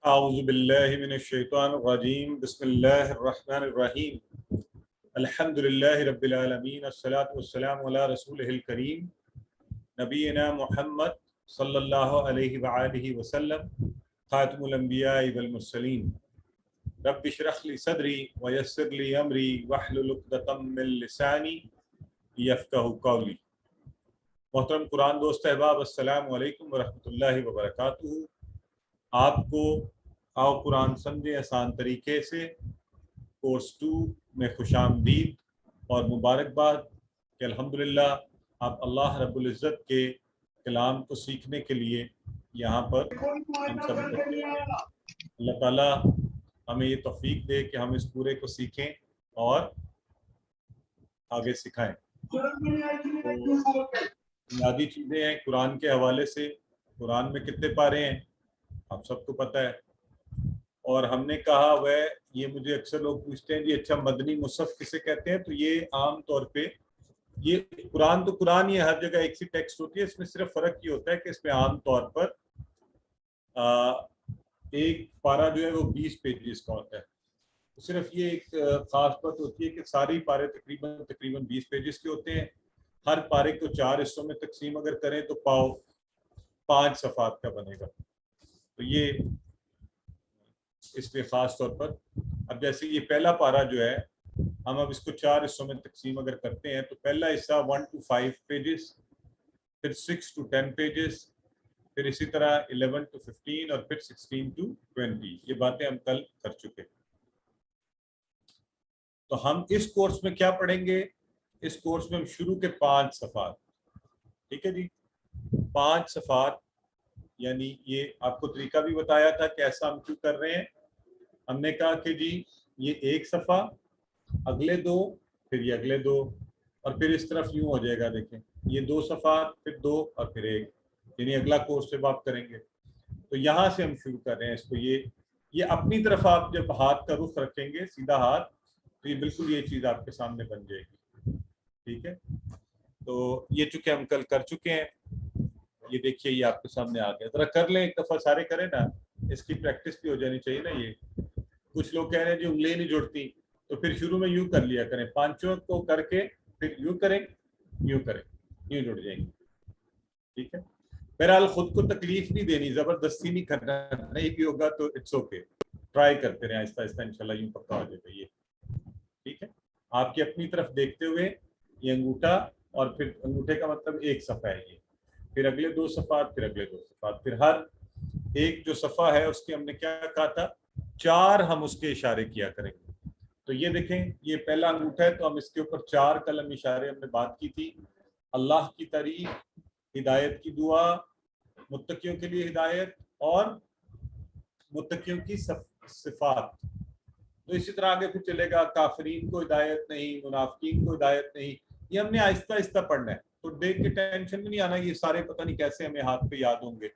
اعوذ باللہ من الشیطان الرجیم بسم اللہ الرحمن الرحیم الحمد للہ رب العالمین الصلاۃ والسلام علی رسولہ الکریم نبینا محمد صلی اللہ علیہ وآلہ وسلم خاتم الانبیاء والمرسلین رب اشرح لی صدری ویسر لی امری واحلل عقدۃ من لسانی یفقہوا قولی۔ محترم قرآن دوست احباب، السلام علیکم ورحمۃ اللہ وبرکاتہ۔ آپ کو آؤ قرآن سمجھیں آسان طریقے سے کورس 2 میں خوش آمدید اور مبارکباد کہ الحمدللہ آپ اللہ رب العزت کے کلام کو سیکھنے کے لیے یہاں پر ہم سب اکٹھے ہیں۔ اللہ تعالیٰ ہمیں یہ توفیق دے کہ ہم اس پورے کو سیکھیں اور آگے سکھائیں۔ بنیادی چیزیں ہیں قرآن کے حوالے سے۔ قرآن میں کتنے پارے ہیں آپ سب کو پتہ ہے، اور ہم نے کہا وہ یہ مجھے اکثر لوگ پوچھتے ہیں جی اچھا مدنی مصحف کسے کہتے ہیں؟ تو یہ عام طور پہ یہ قرآن تو قرآن ہی ہے، ہر جگہ ایک سی ٹیکسٹ ہوتی ہے، اس میں صرف فرق یہ ہوتا ہے کہ اس میں عام طور پر ایک پارہ جو ہے وہ 20 پیجز کا ہوتا ہے۔ صرف یہ ایک خاص بات ہوتی ہے کہ ساری پارے تقریباً 20 پیجز کے ہوتے ہیں۔ ہر پارے کو 4 حصوں میں تقسیم اگر کریں تو پاؤ 5 صفحات کا بنے گا۔ تو یہ اس لیے خاص طور پر اب جیسے یہ پہلا پارہ جو ہے ہم اب اس کو 4 حصوں میں تقسیم اگر کرتے ہیں تو پہلا حصہ 1 to 5 پیجز، پھر 6 to 10 پیجز، پھر اسی طرح 11 to 15 اور پھر 16 to 20۔ یہ باتیں ہم کل کر چکے۔ تو ہم اس کورس میں کیا پڑھیں گے؟ اس کورس میں ہم شروع کے 5 صفحات، ٹھیک ہے جی، 5 صفحات، یعنی یہ آپ کو طریقہ بھی بتایا تھا کہ ایسا ہم کیوں کر رہے ہیں۔ ہم نے کہا کہ جی یہ ایک صفحہ، اگلے 2، پھر یہ اگلے 2، اور پھر اس طرف یوں ہو جائے گا، دیکھیں یہ 2 صفحات، پھر 2 اور پھر 1، یعنی اگلا کورس جب آپ کریں گے تو یہاں سے ہم شروع کر رہے ہیں اس کو۔ یہ اپنی طرف آپ جب ہاتھ کا رخ رکھیں گے سیدھا ہاتھ تو یہ بالکل یہ چیز آپ کے سامنے بن جائے گی، ٹھیک ہے۔ تو یہ چونکہ ہم کل کر چکے ہیں، یہ دیکھیے یہ آپ کے سامنے آ گیا، ذرا کر لیں ایک دفعہ، سارے کریں نا، اس کی پریکٹس بھی ہو جانی چاہیے نا۔ یہ کچھ لوگ کہہ رہے ہیں جی انگلیاں نہیں جڑتی، تو پھر شروع میں یوں کر لیا کریں، 5 کو کر کے پھر یوں کریں، یوں کریں، یوں جڑ جائیں گے، ٹھیک ہے۔ بہرحال خود کو تکلیف نہیں دینی، زبردستی نہیں کرنا، نہیں بھی ہوگا تو اٹس اوکے، ٹرائی کرتے رہیں آہستہ آہستہ، انشاءاللہ یوں پکا ہو جائے گا یہ، ٹھیک ہے۔ آپ کی اپنی طرف دیکھتے ہوئے یہ انگوٹھا، اور پھر انگوٹھے کا مطلب ایک صفحہ ہے یہ، پھر اگلے 2 صفحات، پھر اگلے 2 صفحات، پھر ہر ایک جو صفحہ ہے اس کے ہم نے کیا کہا تھا، 4 ہم اس کے اشارے کیا کریں گے۔ تو یہ دیکھیں یہ پہلا انگوٹھا ہے تو ہم اس کے اوپر 4 قلم اشارے ہم نے بات کی تھی۔ اللہ کی تعریف، ہدایت کی دعا، متقیوں کے لیے ہدایت، اور متقیوں کی صفات۔ تو اسی طرح آگے پھر چلے گا، کافرین کو ہدایت نہیں، منافقین کو ہدایت نہیں۔ یہ ہم نے آہستہ آہستہ پڑھنا ہے، تو دیکھ کے ٹینشن میں نہیں آنا یہ سارے پتہ نہیں کیسے ہمیں ہاتھ پہ یاد ہوں گے۔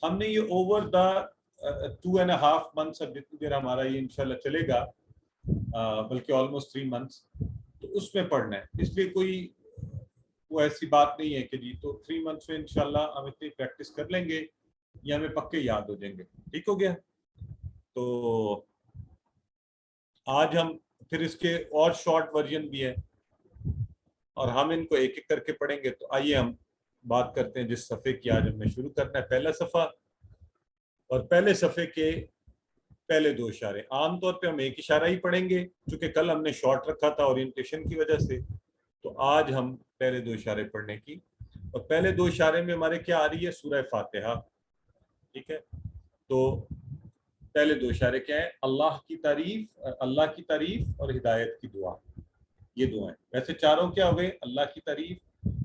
ہم نے یہ اوور دا 2.5 months، اب جتنی دیر ہمارا یہ انشاءاللہ چلے گا، بلکہ آلموسٹ 3 months، تو اس میں پڑھنا ہے۔ اس لیے کوئی وہ ایسی بات نہیں ہے کہ جی تو 3 months میں انشاءاللہ ہم اتنی پریکٹس کر لیں گے، یہ ہمیں پکے یاد ہو جائیں گے، ٹھیک ہو گیا۔ تو آج ہم پھر اس کے اور شارٹ ورژن بھی ہے اور ہم ان کو ایک ایک کر کے پڑھیں گے۔ تو آئیے ہم بات کرتے ہیں جس صفحے کی آج ہم نے شروع کرنا ہے، پہلا صفحہ، اور پہلے صفحے کے پہلے 2 اشارے۔ عام طور پہ ہم ایک اشارہ ہی پڑھیں گے چونکہ کل ہم نے شارٹ رکھا تھا اورینٹیشن کی وجہ سے، تو آج ہم پہلے 2 اشارے پڑھنے کی، اور پہلے 2 اشارے میں ہمارے کیا آ رہی ہے، سورہ فاتحہ، ٹھیک ہے۔ تو پہلے 2 اشارے کیا ہیں، اللہ کی تعریف اور ہدایت کی دعا، یہ 2 ہیں۔ ویسے چاروں کیا ہوئے، اللہ کی تعریف،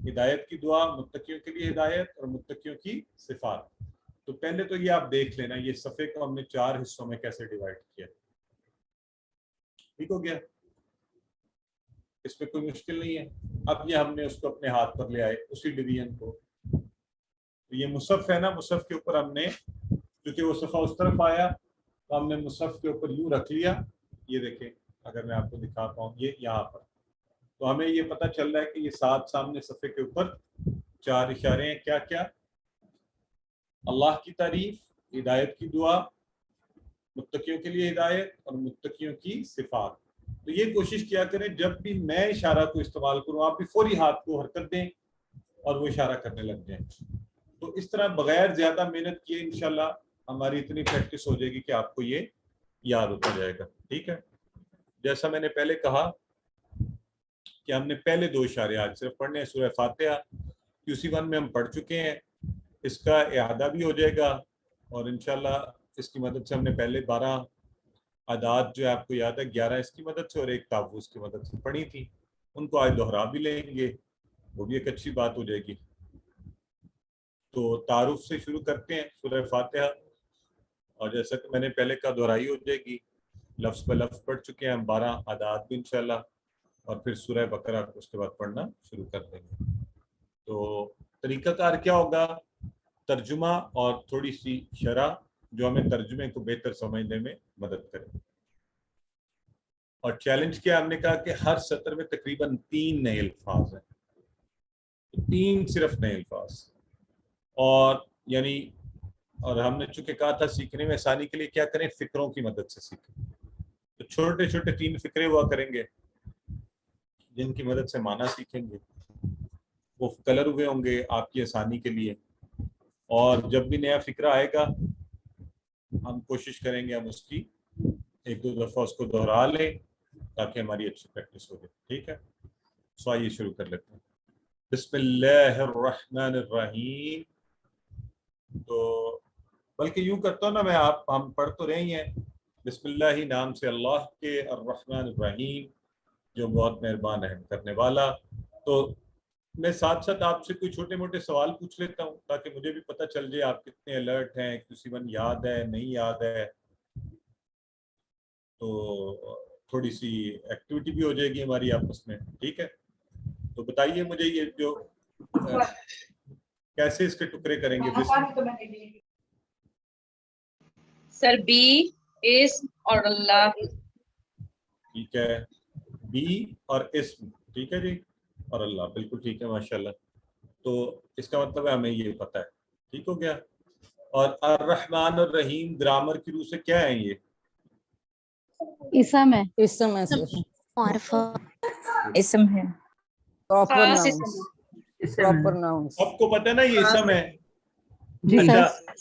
ہدایت کی دعا، متقیوں کے لیے ہدایت اور متقیوں کی صفات۔ تو پہلے تو یہ آپ دیکھ لینا یہ صفحے کو ہم نے 4 حصوں میں کیسے ڈیوائیڈ کیا، ٹھیک ہو گیا، اس میں کوئی مشکل نہیں ہے۔ اب یہ ہم نے اس کو اپنے ہاتھ پر لے آئے اسی ڈویژن کو۔ تو یہ مصحف ہے نا، مصحف کے اوپر ہم نے، کیونکہ وہ صفحہ اس طرف آیا تو ہم نے مصحف کے اوپر یوں رکھ لیا، یہ دیکھیں اگر میں آپ کو دکھاتا ہوں، یہ یہاں پر، تو ہمیں یہ پتہ چل رہا ہے کہ یہ 7 سامنے صفحے کے اوپر 4 اشارے ہیں، کیا کیا، اللہ کی تعریف، ہدایت کی دعا، متقیوں کے لیے ہدایت اور متقیوں کی صفات. تو یہ کوشش کیا کریں جب بھی میں اشارہ کو استعمال کروں آپ بھی فوری ہاتھ کو حرکت دیں اور وہ اشارہ کرنے لگ جائیں. تو اس طرح بغیر زیادہ محنت کیے انشاءاللہ ہماری اتنی پریکٹس ہو جائے گی کہ آپ کو یہ یاد ہوتا جائے گا. ٹھیک ہے. جیسا میں نے پہلے کہا کہ ہم نے پہلے 2 اشارے آج صرف پڑھنے ہیں. سورہ فاتحہ QC1 میں ہم پڑھ چکے ہیں, اس کا اعادہ بھی ہو جائے گا اور انشاءاللہ اس کی مدد سے ہم نے پہلے 12 عادات جو ہے آپ کو یاد ہے 11 اس کی مدد سے اور ایک تحفظ کی مدد سے پڑھی تھی, ان کو آج دوہرا بھی لیں گے, وہ بھی ایک اچھی بات ہو جائے گی. تو تعارف سے شروع کرتے ہیں سورہ فاتحہ, اور جیسا کہ میں نے پہلے کہا دہرائی ہو جائے گی, لفظ بہ لفظ پڑھ چکے ہیں ہم 12 عادات بھی انشاءاللہ, اور پھر سورہ بقرہ اس کے بعد پڑھنا شروع کر دیں گے. تو طریقہ کار کیا ہوگا, ترجمہ اور تھوڑی سی شرح جو ہمیں ترجمے کو بہتر سمجھنے میں مدد کرے. اور چیلنج کیا ہم نے کہا کہ ہر سطر میں تقریباً 3 نئے الفاظ ہیں, 3 صرف نئے الفاظ. اور یعنی اور ہم نے چونکہ کہا تھا سیکھنے میں آسانی کے لیے کیا کریں, فکروں کی مدد سے سیکھیں. تو چھوٹے چھوٹے 3 فکرے ہوا کریں گے جن کی مدد سے معنی سیکھیں گے, وہ کلر ہوئے ہوں گے آپ کی آسانی کے لیے. اور جب بھی نیا فکرہ آئے گا ہم کوشش کریں گے ہم اس کی 1-2 دفعہ اس کو دہرا لیں تاکہ ہماری اچھی پریکٹس ہو جائے. ٹھیک ہے. سو آئیے شروع کر لیتے ہیں. بسم اللہ الرحمن الرحیم. تو بلکہ یوں کرتا ہوں نا میں, ہم پڑھ تو رہے ہیں بسم اللہ ہی نام سے اللہ کے, الرحمن الرحیم جو بہت مہربان رحم کرنے والا. تو میں ساتھ ساتھ آپ سے کوئی چھوٹے موٹے سوال پوچھ لیتا ہوں تاکہ مجھے بھی پتہ چل جائے آپ کتنے الرٹ ہیں, QC1 یاد ہے نہیں یاد ہے. تو تھوڑی سی ایکٹیویٹی بھی ہو جائے گی ہماری آپس میں. ٹھیک ہے. تو بتائیے مجھے یہ جو کیسے اس کے ٹکڑے کریں گے. سر بی اسم اور اللہ. ٹھیک ہے, بی اور اسم. ٹھیک ہے جی, اور اللہ. بالکل ٹھیک ہے, ماشاءاللہ. تو اس کا مطلب ہے ہمیں یہ پتہ ہے. ٹھیک ہو گیا. اور الرحمن الرحیم گرامر کی روح سے کیا ہے, یہ اسم ہے. اسم ہے, اسم ہے, پراپر خاص ناؤن, اسم ہے. Proper noun. سب کو پتہ ہے نا یہ اسم ہے. جی سر. اچھا,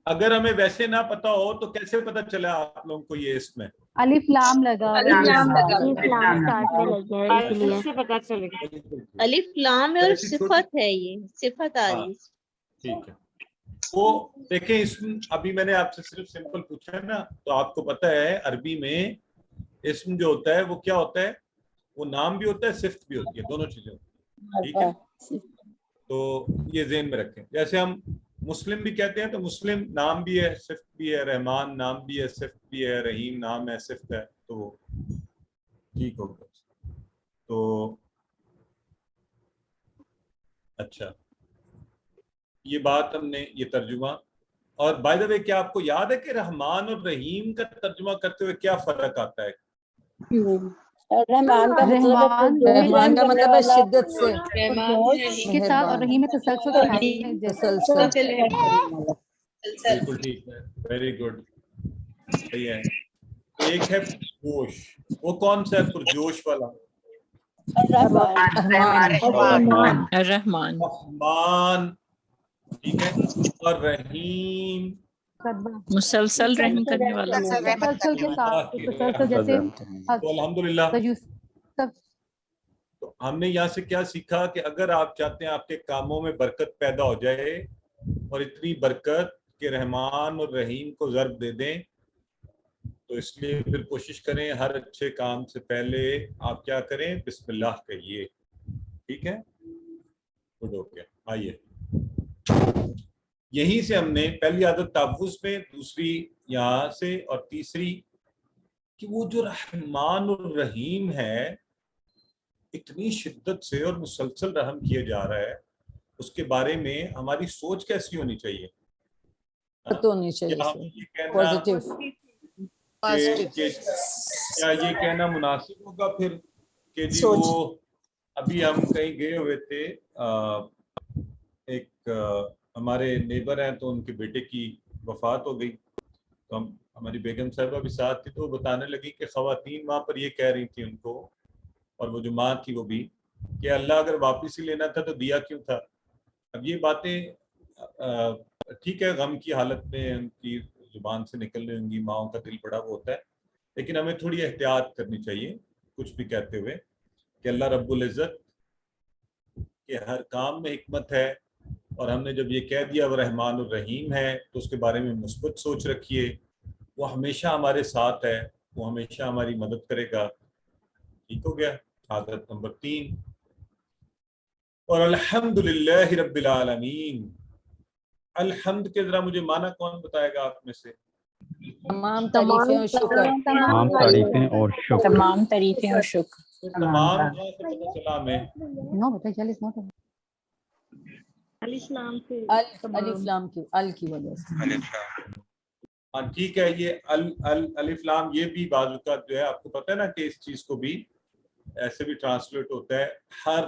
اگر ہمیں ویسے نہ پتا ہو تو کیسے پتا چلا آپ لوگوں کو یہ اسم ہے؟ الف لام لگا, الف لام لگا, اسٹارٹ میں لگ گیا ہے اس لیے. سے پتا چلے گا. الف لام ہے اور ایسی چھوٹی- صفت ہے, یہ صفت آ رہی ہے. ٹھیک ہے. وہ دیکھیں اسم, ابھی میں نے آپ سے صرف سمپل پوچھا ہے نا, تو آپ کو پتہ ہے عربی میں اسم جو ہوتا ہے وہ کیا ہوتا ہے, وہ نام بھی ہوتا ہے صفت بھی ہوتی ہے, دونوں چیزیں ہوتی ہیں. ٹھیک ہے. تو یہ ذہن میں رکھیں. جیسے ہم مسلم بھی کہتے ہیں تو مسلم نام بھی ہے صفت بھی ہے, رحمان نام بھی ہے صفت بھی ہے, رحیم نام ہے صفت ہے. تو ٹھیک ہوگا. تو اچھا, یہ بات ہم نے یہ ترجمہ. اور بائی دا وے کیا آپ کو یاد ہے کہ رحمان اور رحیم کا ترجمہ کرتے ہوئے کیا فرق آتا ہے؟ رحمان کا مطلب ہے رحمان کا مطلب ہے شدت سے, کے ساتھ, اور رحیم میں تسلسل کے ساتھ. بالکل ٹھیک ہے, ویری گڈ, صحیح ہے. ایک ہے جوش, وہ کون سا ہے پرجوش والا؟ رحمان. الرحمن. رحمان. ٹھیک ہے. اور رحیم مسلسل رحم کرنے والا. تسلسل کے ساتھ, تسلسل جیسے تو الحمدللہ. تو ہم نے یہاں سے کیا سیکھا کہ اگر آپ چاہتے ہیں آپ کے کاموں میں برکت پیدا ہو جائے, اور اتنی برکت کہ رحمان اور رحیم کو ضرب دے دیں, تو اس لیے پھر کوشش کریں ہر اچھے کام سے پہلے آپ کیا کریں, بسم اللہ کہیے. ٹھیک ہے, گڈ ہو گیا. آئیے, یہیں سے ہم نے پہلی عادت تحفظ میں, دوسری یہاں سے, اور تیسری کہ وہ جو رحمان الرحیم ہے اتنی شدت سے اور مسلسل رحم کیا جا رہا ہے, اس کے بارے میں ہماری سوچ کیسی ہونی چاہیے؟ تو نہیں کیا ہم چاہیے یہ کہنا پازیٹیو. کیا یہ کہنا مناسب ہوگا پھر کہ جی وہ ابھی ہم کہیں گئے ہوئے تھے, ایک ہمارے نیبر ہیں تو ان کے بیٹے کی وفات ہو گئی, تو ہماری بیگم صاحبہ بھی ساتھ تھی، تو وہ بتانے لگی کہ خواتین وہاں پر یہ کہہ رہی تھی ان کو، اور وہ جو ماں تھی وہ بھی، کہ اللہ اگر واپس ہی لینا تھا تو دیا کیوں تھا؟ اب یہ باتیں ٹھیک ہے، غم کی حالت میں ان کی زبان سے نکل رہی ہوں گی، ماؤں کا دل بڑا وہ ہوتا ہے، لیکن ہمیں تھوڑی احتیاط کرنی چاہیے کچھ بھی کہتے ہوئے، کہ اللہ رب العزت کے ہر کام میں حکمت ہے، اور ہم نے جب یہ کہہ دیا وہ رحمان الرحیم ہے تو اس کے بارے میں مثبت سوچ رکھیے، وہ ہمیشہ ہمارے ساتھ ہے، وہ ہمیشہ ہماری مدد کرے گا۔ ٹھیک ہو گیا؟ عادت نمبر 3، اور الحمدللہ رب العالمین۔ الحمد کے ذرا مجھے معنی کون بتائے گا آپ میں سے؟ تمام تعریفیں اور شکر، تمام تعریفیں اور شکر، تمام تعریفیں اور شکر۔ تمام کہاں سے پتہ چلا ہمیں؟ No, beta, 40 no. الف لام کی ال کی وجہ سے۔ ہاں ٹھیک ہے، یہ الف لام یہ بھی بعض اوقات جو ہے آپ کو پتہ ہے نا کہ اس چیز کو بھی ایسے بھی ٹرانسلیٹ ہوتا ہے، ہر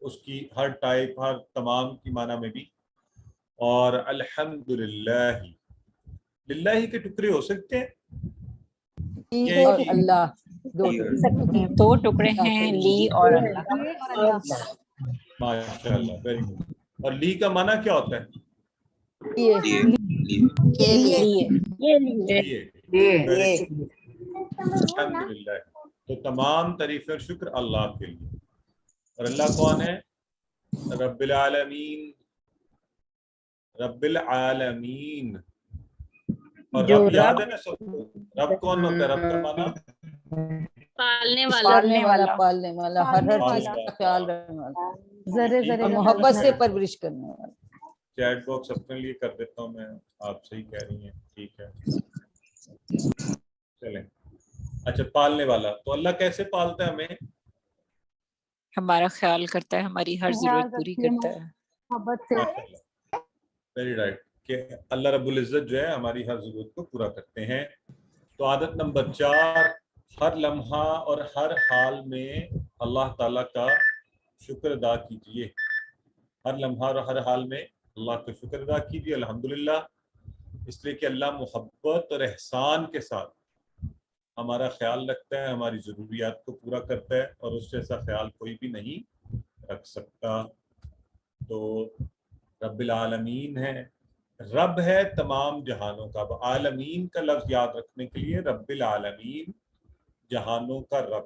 اس کی ہر ٹائپ، ہر تمام کی معنی میں بھی۔ اور الحمدللہ، للہ کے ٹکڑے ہو سکتے ہیں، اور اللہ، دو ٹکڑے ہیں، لی اور اللہ۔ ماشاء اللہ، ویری گڈ۔ اور لی کا معنی کیا ہوتا ہے؟ الحمدللہ، تو تمام تعریف اور شکر اللہ کے لیے۔ اور اللہ کون ہے؟ رب العالمین، رب العالمین۔ اور رب یاد ہے نا سب کو، رب کون ہوتا ہے؟ رب کا معنی پالنے پالنے والا، پالنے والا، ہر چیز کا خیال رکھنے والا، ذرے اور محبت سے پرورش کرنے والا۔ چیٹ باکس اپنے لیے کر دیتا ہوں میں، آپ صحیح کہہ رہی ہیں، ٹھیک ہے چلیں۔ اچھا، پالنے والا، تو اللہ کیسے پالتا ہے ہمیں؟ ہمارا خیال کرتا ہے، ہماری ہر ضرورت پوری کرتا ہے۔ محبت سے۔ ویری رائٹ، کہ اللہ رب العزت جو ہے ہماری ہر ضرورت کو پورا کرتے ہیں۔ تو عادت نمبر 4، ہر لمحہ اور ہر حال میں اللہ تعالیٰ کا شکر ادا کیجیے۔ ہر لمحہ اور ہر حال میں اللہ کا شکر ادا کیجیے، الحمدللہ، اس لیے کہ اللہ محبت اور احسان کے ساتھ ہمارا خیال رکھتا ہے، ہماری ضروریات کو پورا کرتا ہے، اور اس جیسا خیال کوئی بھی نہیں رکھ سکتا۔ تو رب العالمین ہے، رب ہے تمام جہانوں کا۔ عالمین کا لفظ یاد رکھنے کے لیے رب العالمین، جہانوں کا رب۔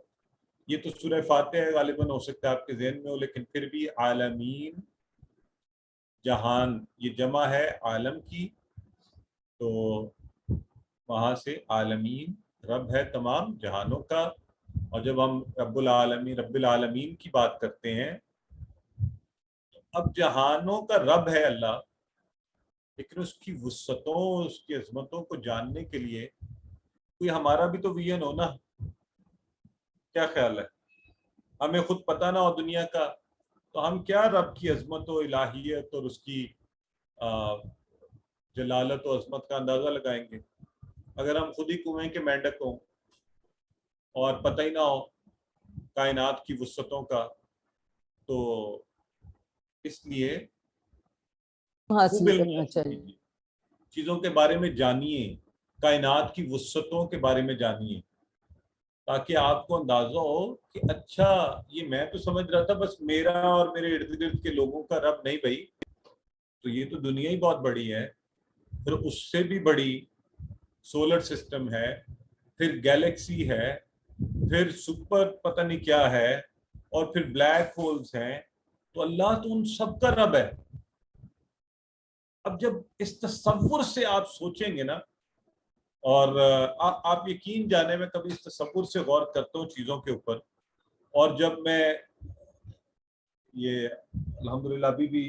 یہ تو سورہ فاتحہ غالباً ہو سکتا ہے آپ کے ذہن میں ہو، لیکن پھر بھی عالمین، جہان، یہ جمع ہے عالم کی، تو وہاں سے عالمین، رب ہے تمام جہانوں کا۔ اور جب ہم رب العالمین کی بات کرتے ہیں، تو اب جہانوں کا رب ہے اللہ، لیکن اس کی وسعتوں، اس کی عظمتوں کو جاننے کے لیے کوئی ہمارا بھی تو ویژن ہونا۔ کیا خیال ہے؟ ہمیں خود پتہ نہ ہو دنیا کا، تو ہم کیا رب کی عظمت و الہیت اور اس کی جلالت و عظمت کا اندازہ لگائیں گے اگر ہم خود ہی کنویں کے مینڈک ہوں اور پتہ ہی نہ ہو کائنات کی وسعتوں کا؟ تو اس لیے حاصل کرنا چاہیے، چیزوں کے بارے میں جانیے، کائنات کی وسعتوں کے بارے میں جانیے، تاکہ آپ کو اندازہ ہو کہ اچھا یہ میں تو سمجھ رہا تھا بس میرا اور میرے ارد گرد کے لوگوں کا رب نہیں بھائی، تو یہ تو دنیا ہی بہت بڑی ہے، پھر اس سے بھی بڑی سولر سسٹم ہے، پھر گیلیکسی ہے، پھر سپر پتہ نہیں کیا ہے، اور پھر بلیک ہولز ہیں، تو اللہ تو ان سب کا رب ہے۔ اب جب اس تصور سے آپ سوچیں گے نا، اور آپ یقین جانے میں کبھی اس تصور سے غور کرتا ہوں چیزوں کے اوپر، اور جب میں یہ الحمدللہ ابھی بھی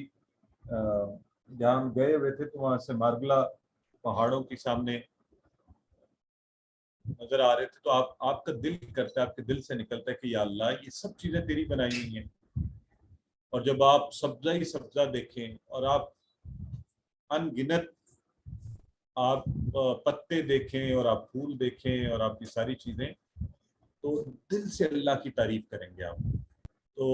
جہاں ہم گئے ہوئے تھے تو وہاں سے مارگلا پہاڑوں کے سامنے نظر آ رہے تھے، تو آپ کا دل کرتا ہے، آپ کے دل سے نکلتا ہے کہ یا اللہ یہ سب چیزیں تیری بنائی ہوئی ہیں۔ اور جب آپ سبزہ ہی سبزہ دیکھیں، اور آپ ان گنت آپ پتے دیکھیں، اور آپ پھول دیکھیں، اور آپ کی ساری چیزیں، تو دل سے اللہ کی تعریف کریں گے آپ۔ تو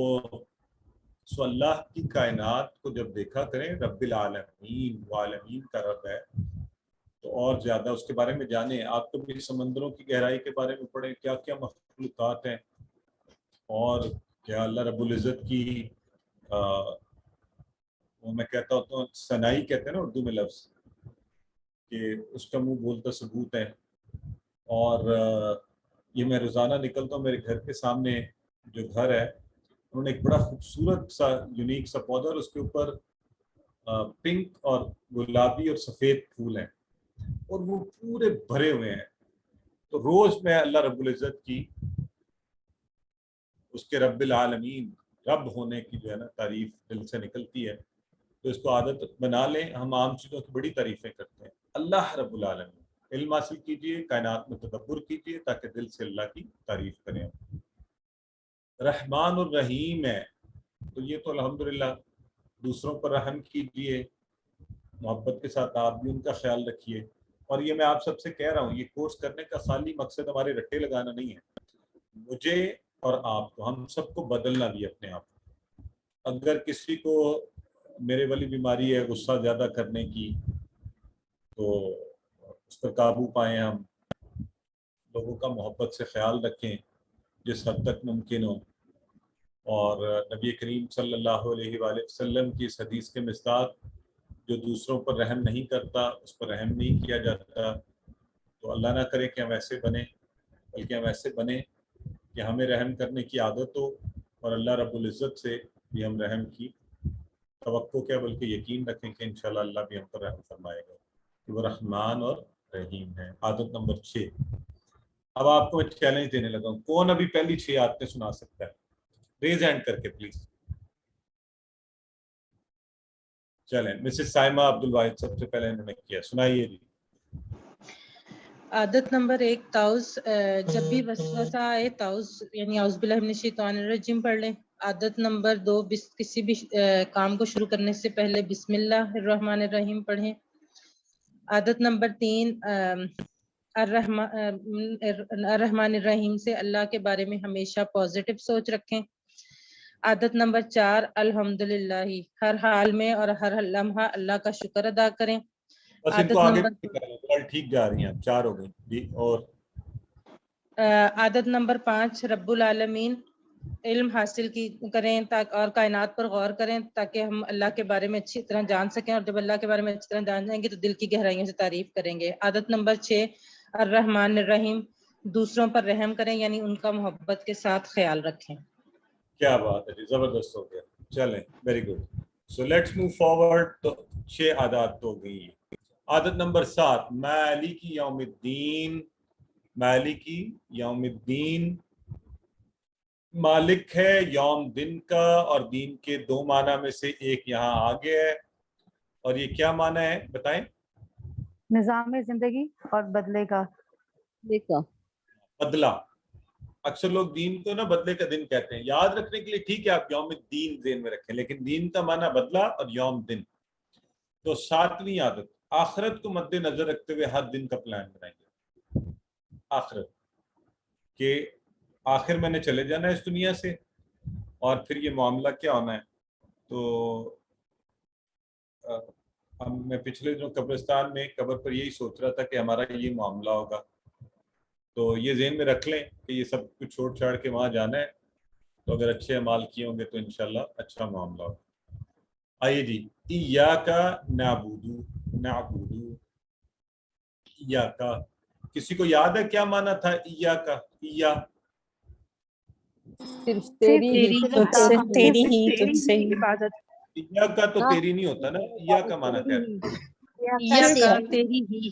سو اللہ کی کائنات کو جب دیکھا کریں، رب العالمین، وہ عالمین کا رب ہے، تو اور زیادہ اس کے بارے میں جانیں. آپ کبھی سمندروں کی گہرائی کے بارے میں پڑھیں, کیا کیا مخلوقات ہیں, اور کیا اللہ رب العزت کی وہ میں کہتا ہوں تو ثنائی کہتے ہیں نا اردو میں لفظ, کہ اس کا منہ بولتا ثبوت ہے. اور یہ میں روزانہ نکلتا ہوں, میرے گھر کے سامنے جو گھر ہے انہوں نے ایک بڑا خوبصورت سا یونیک سا پودا, اور اس کے اوپر پنک اور گلابی اور سفید پھول ہیں, اور وہ پورے بھرے ہوئے ہیں. تو روز میں اللہ رب العزت کی, اس کے رب العالمین رب ہونے کی جو ہے نا تعریف دل سے نکلتی ہے. تو اس کو عادت بنا لیں. ہم عام چیزوں کی بڑی تعریفیں کرتے ہیں, اللہ رب العالمین. علم حاصل کیجئے, کائنات میں تدبر کیجئے تاکہ دل سے اللہ کی تعریف کریں. رحمان الرحیم ہے, تو یہ تو الحمدللہ دوسروں پر رحم کیجئے, محبت کے ساتھ آپ بھی ان کا خیال رکھیے. اور یہ میں آپ سب سے کہہ رہا ہوں, یہ کورس کرنے کا خالی مقصد ہمارے رٹے لگانا نہیں ہے, مجھے اور آپ کو, ہم سب کو بدلنا بھی اپنے آپ. اگر کسی کو میرے والی بیماری ہے غصہ زیادہ کرنے کی, تو اس پر قابو پائیں. ہم لوگوں کا محبت سے خیال رکھیں جس حد تک ممکن ہو. اور نبی کریم صلی اللہ علیہ وآلہ وسلم کی اس حدیث کے مصداق, جو دوسروں پر رحم نہیں کرتا اس پر رحم نہیں کیا جاتا. تو اللہ نہ کرے کہ ہم ایسے بنیں, بلکہ ہم ایسے بنیں کہ ہمیں رحم کرنے کی عادت ہو, اور اللہ رب العزت سے بھی ہم رحم کی توقع کیا بلکہ یقین رکھیں کہ انشاءاللہ اللہ بھی ہم پر رحم فرمائے گا, کہ وہ رحمان اور رحیم ہے. عادت نمبر 6. اب آپ کو میں چیلنج دینے لگا ہوں, کون ابھی پہلی 6 عادتیں سنا سکتا ہے؟ ریز ہینڈ کر کے پلیز. چلیں, مسز سائمہ عبد الواحد سب سے پہلے انہوں نے کیا, سنائیے جی. عادت نمبر 1, تعوذ. جب بھی وسوسہ آئے تعوذ یعنی اعوذ باللہ من الشیطان الرجیم پڑھ لیں. عادت نمبر 2, کسی بھی کام کو شروع کرنے سے پہلے بسم اللہ الرحمن الرحیم پڑھیں. عادت نمبر 3, الرحمن الرحیم سے اللہ کے بارے میں ہمیشہ پازیٹیو سوچ رکھیں. عادت نمبر 4, الحمدللہ, ہر حال میں اور ہر لمحہ اللہ کا شکر ادا کریں. بس ان کو آگے ٹھیک جا رہی ہیں, 4 ہو گئی جی. اور عادت نمبر 5, رب العالمین علم حاصل کریں اور کائنات پر غور کریں تاکہ ہم اللہ کے بارے میں اچھی طرح جان سکیں, اور جب اللہ کے بارے میں اچھی طرح جان جائیں گے تو دل کی گہرائیوں سے تعریف کریں گے. عادت نمبر 6, الرحمن الرحیم, دوسروں پر رحم کریں یعنی ان کا محبت کے ساتھ خیال رکھیں. کیا بات ہے جی, زبردست ہو گیا. چلیں, very good. So let's move forward. تو 6 عادات ہو گئی. عادت نمبر 7, مالک یوم الدین. مالک یوم الدین, مالک ہے یوم دن کا, اور دین کے 2 معنی میں سے ایک یہاں آگے ہے. اور یہ کیا معنی ہے بتائیں؟ نظام زندگی اور بدلے کا. بدلہ. اکثر لوگ دین کو نا بدلے کا دن کہتے ہیں. یاد رکھنے کے لیے ٹھیک ہے آپ یوم الدین ذہن میں رکھیں, لیکن دین کا معنی بدلہ اور یوم دن. تو 7ویں عادت, آخرت کو مد نظر رکھتے ہوئے ہر دن کا پلان بنائیں گے. آخرت کہ آخر میں نے چلے جانا ہے اس دنیا سے, اور پھر یہ معاملہ کیا ہونا ہے. تو میں پچھلے دنوں قبرستان میں قبر پر یہی سوچ رہا تھا کہ ہمارا یہ معاملہ ہوگا. تو یہ ذہن میں رکھ لیں کہ یہ سب کچھ چھوڑ چھاڑ کے وہاں جانا ہے. تو اگر اچھے اعمال کیے ہوں گے تو انشاءاللہ اچھا معاملہ ہوگا. آئیے جی, ایاک نعبد. ایاک, کسی کو یاد ہے کیا معنی تھا ایاک؟ ایا صرف تیری ہی تجھ سے ہی عبادت. ایاک تو تیری نہیں ہوتا نا, ایا کا معنی کیا ہے؟ تیری ہی,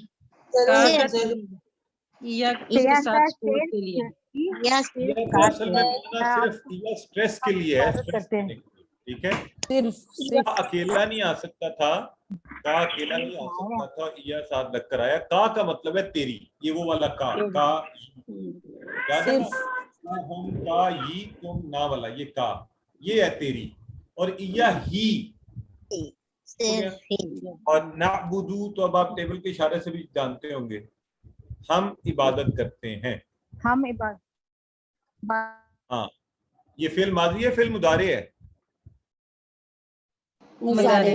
اس کے ساتھ سپورٹ کے لیے. اصل میں صرف اسٹریس کے لیے ہے, ٹھیک ہے. صرف اکیلا نہیں آ سکتا تھا, کا اکیلا نہیں آ سکتا تھا, یا ساتھ لگ کر آیا. کا مطلب ہے تیری, یہ وہ والا کا یاد ہے نا, ہم کا یہ تم نا والا, یہ کا یہ ہے تیری. اور ایا ہی, اور نعبدو تو اب آپ ٹیبل کے اشارے سے بھی جانتے ہوں گے, ہم عبادت کرتے ہیں. ہم عبادت. ہاں, یہ فعل ماضی ہے فعل مضارع ہے؟ مضارع.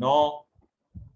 9,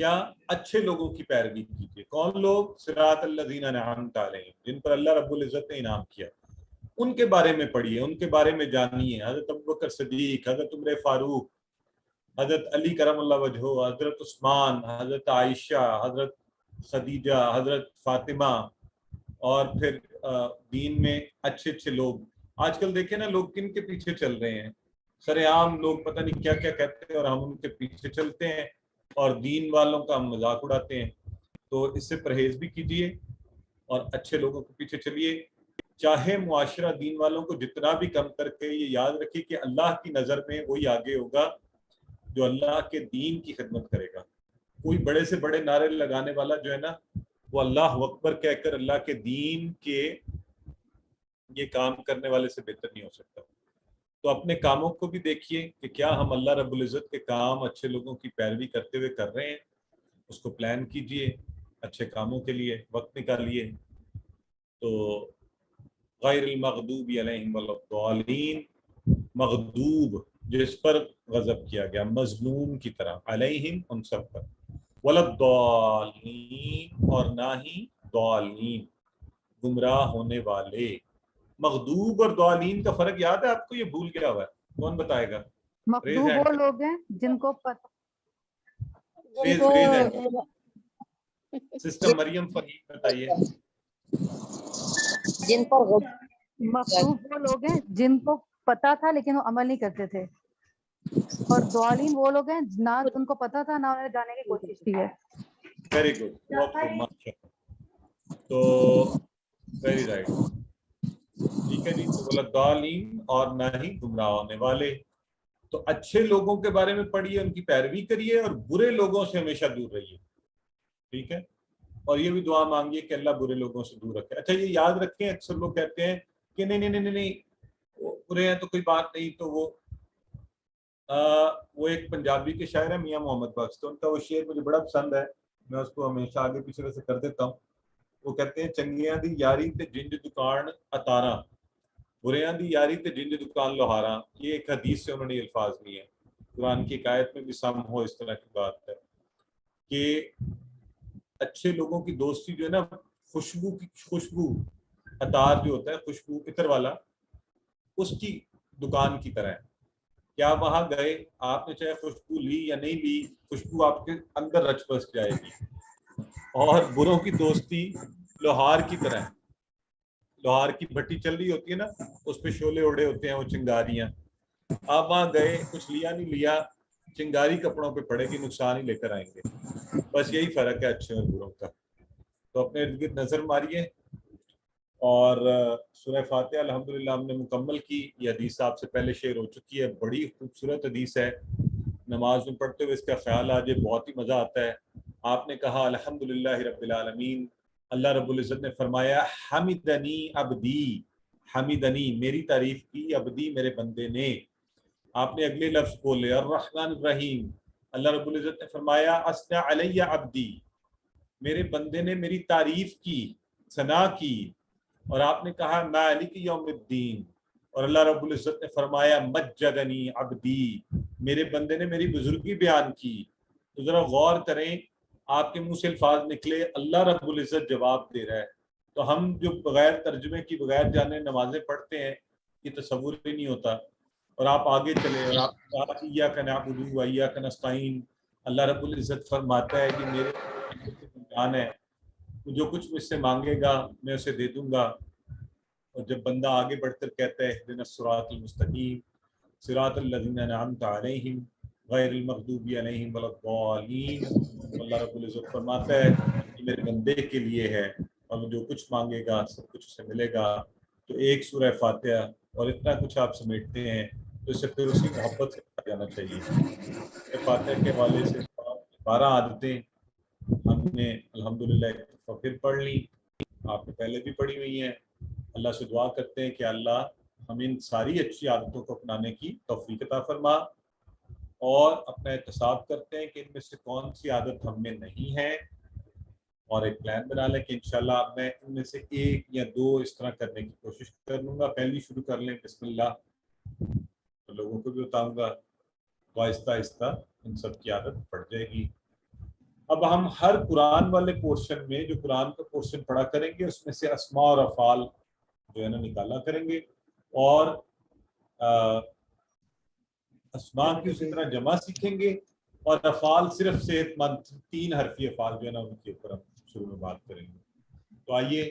کیا اچھے لوگوں کی پیروی کیجیے. کون لوگ؟ صراط الذین انعمت علیہم، جن پر اللہ رب العزت نے انعام کیا، ان کے بارے میں پڑھیے، ان کے بارے میں جانیے. حضرت ابوبکر صدیق، حضرت عمر فاروق، حضرت علی کرم اللہ وجہہ، حضرت عثمان، حضرت عائشہ، حضرت خدیجہ، حضرت فاطمہ، اور پھر دین میں اچھے اچھے لوگ. آج کل دیکھیں نا لوگ کن کے پیچھے چل رہے ہیں، سر عام لوگ پتہ نہیں کیا کیا کہتے ہیں اور ہم ان کے پیچھے چلتے ہیں اور دین والوں کا ہم مذاق اڑاتے ہیں. تو اس سے پرہیز بھی کیجیے اور اچھے لوگوں کے پیچھے چلیے. چاہے معاشرہ دین والوں کو جتنا بھی کم کر کے، یہ یاد رکھیے کہ اللہ کی نظر میں وہی آگے ہوگا جو اللہ کے دین کی خدمت کرے گا. کوئی بڑے سے بڑے نعرے لگانے والا جو ہے نا، وہ اللہ اکبر کہہ کر اللہ کے دین کے یہ کام کرنے والے سے بہتر نہیں ہو سکتا. تو اپنے کاموں کو بھی دیکھیے کہ کیا ہم اللہ رب العزت کے کام اچھے لوگوں کی پیروی کرتے ہوئے کر رہے ہیں. اس کو پلان کیجئے اچھے کاموں کے لیے، وقت نکالیے. تو غیر المغضوب علیہم ولا الضالین، مغضوب جس پر غضب کیا گیا، مظلوم کی طرح، علیہم ان سب پر، ولا الضالین اور نہ ہی ضالین گمراہ ہونے والے. مغضوب اور ضالین کا فرق یاد ہے آپ کو؟ یہ بھول گیا ہوا ہے، کون بتائے گا؟ مغضوب وہ لوگ ہیں جن کو سسٹر مریم فہیم بتائیے. جن پر مغضوب وہ لوگ ہیں جن کو پتا تھا لیکن وہ عمل نہیں کرتے تھے، اور ضالین وہ لوگ ہیں نہ ان کو پتا تھا نہ انہوں نے جانے کی کوشش کی ہے. ویری گڈ، تو ویری رائٹ. ٹھیک ہے جی. تو بولا ضالین اور نہ ہی گمراہ ہونے والے. تو اچھے لوگوں کے بارے میں پڑھیے، ان کی پیروی کریے اور برے لوگوں سے ہمیشہ دور رہیے. ٹھیک ہے. اور یہ بھی دعا مانگیے کہ اللہ برے لوگوں سے دور رکھے. اچھا یہ یاد رکھیں، اکثر لوگ کہتے ہیں کہ نہیں نہیں نہیں نہیں وہ برے ہیں تو کوئی بات نہیں. تو وہ ایک پنجابی کے شاعر ہیں میاں محمد بخش، تو ان کا وہ شعر مجھے بڑا پسند ہے، میں اس کو ہمیشہ آگے پیچھے ویسے کر دیتا ہوں. وہ کہتے ہیں چنگیاں دی یاری تے جنج دکان اتاراں، بریاں دی یاری تے جنج دکان لوہاراں. یہ ایک حدیث سے انہوں نے الفاظ لیے ہیں. قرآن کی آیت میں بھی سم ہو اس طرح کی بات ہے کہ اچھے لوگوں کی دوستی جو ہے نا، خوشبو عطار جو ہوتا ہے، خوشبو عطر والا، اس کی دکان کی طرح ہے. کیا وہاں گئے آپ نے چاہے خوشبو لی یا نہیں لی، خوشبو آپ کے اندر رچ بس جائے گی. اور بروں کی دوستی لوہار کی طرح ہے. لوہار کی بھٹی چل رہی ہوتی ہے نا، اس پہ شعلے اڑے ہوتے ہیں، وہ چنگاریاں. آپ وہاں گئے، کچھ لیا نہیں لیا، چنگاری کپڑوں پہ پڑے گی، نقصان ہی لے کر آئیں گے. بس یہی فرق ہے اچھے اور بروں کا. تو اپنے ارد گرد نظر ماریے. اور سورہ فاتحہ الحمدللہ ہم نے مکمل کی. یہ حدیث آپ سے پہلے شیئر ہو چکی ہے، بڑی خوبصورت حدیث ہے. نماز میں پڑھتے ہوئے اس کا خیال آ جائے، بہت ہی مزہ آتا ہے. آپ نے کہا الحمدللہ رب العالمین، اللہ رب العزت نے فرمایا حمدنی عبدی، حمدنی میری تعریف کی، عبدی میرے بندے نے. آپ نے اگلے لفظ بولے الرحمن الرحیم، اللہ رب العزت نے فرمایا اثنى علی عبدی، میرے بندے نے میری تعریف کی، ثنا کی. اور آپ نے کہا مالک یوم الدین، اور اللہ رب العزت نے فرمایا مجدنی عبدی، میرے بندے نے میری بزرگی بیان کی. تو ذرا غور کریں، آپ کے منہ سے الفاظ نکلے، اللہ رب العزت جواب دے رہا ہے. تو ہم جو بغیر ترجمے کی، بغیر جانے نمازیں پڑھتے ہیں، یہ تصور ہی نہیں ہوتا. اور آپ آگے چلے اور آپ کہا ایاک نعبد و ایاک نستعین، اللہ رب العزت فرماتا ہے کہ میرے جان ہے، جو کچھ مجھ سے مانگے گا میں اسے دے دوں گا. اور جب بندہ آگے بڑھ کر کہتا ہے اہدنا الصراط المستقیم صراط الذین انعمت علیہم غیر المغضوب علیہم ولا الضالین، اللہ رب العزت فرماتا ہے کہ میرے بندے کے لیے ہے اور جو کچھ مانگے گا سب کچھ اسے ملے گا. تو ایک سورہ فاتحہ اور اتنا کچھ آپ سمیٹتے ہیں، تو اسے پھر اسی محبت سے پڑھا جانا چاہیے. فاتحہ کے حوالے سے 12 عادتیں ہم نے الحمدللہ ایک دفعہ پھر پڑھ لی، آپ نے پہلے بھی پڑھی ہوئی ہیں. اللہ سے دعا کرتے ہیں کہ اللہ ہمیں ان ساری اچھی عادتوں کو اپنانے کی توفیق عطا فرما، اور اپنا احتساب کرتے ہیں کہ ان میں سے کون سی عادت ہم میں نہیں ہے، اور ایک پلان بنا لیں کہ انشاءاللہ میں ان میں سے 1 یا 2 اس طرح کرنے کی کوشش کر لوں گا. پہلی شروع کر لیں بسم اللہ، تو لوگوں کو بھی بتاؤں گا، تو آہستہ آہستہ ان سب کی عادت پڑ جائے گی. اب ہم ہر قرآن والے پورشن میں جو قرآن کا پورشن پڑھا کریں گے اس میں سے اسماء اور افعال جو ہے نا نکالا کریں گے، اور اسماء کی اسی طرح جمع سیکھیں گے، اور افعال صرف صحت مند 3 حرفی افعال جو ہے نا ان کے اوپر ہم شروع میں بات کریں گے۔ تو آئیے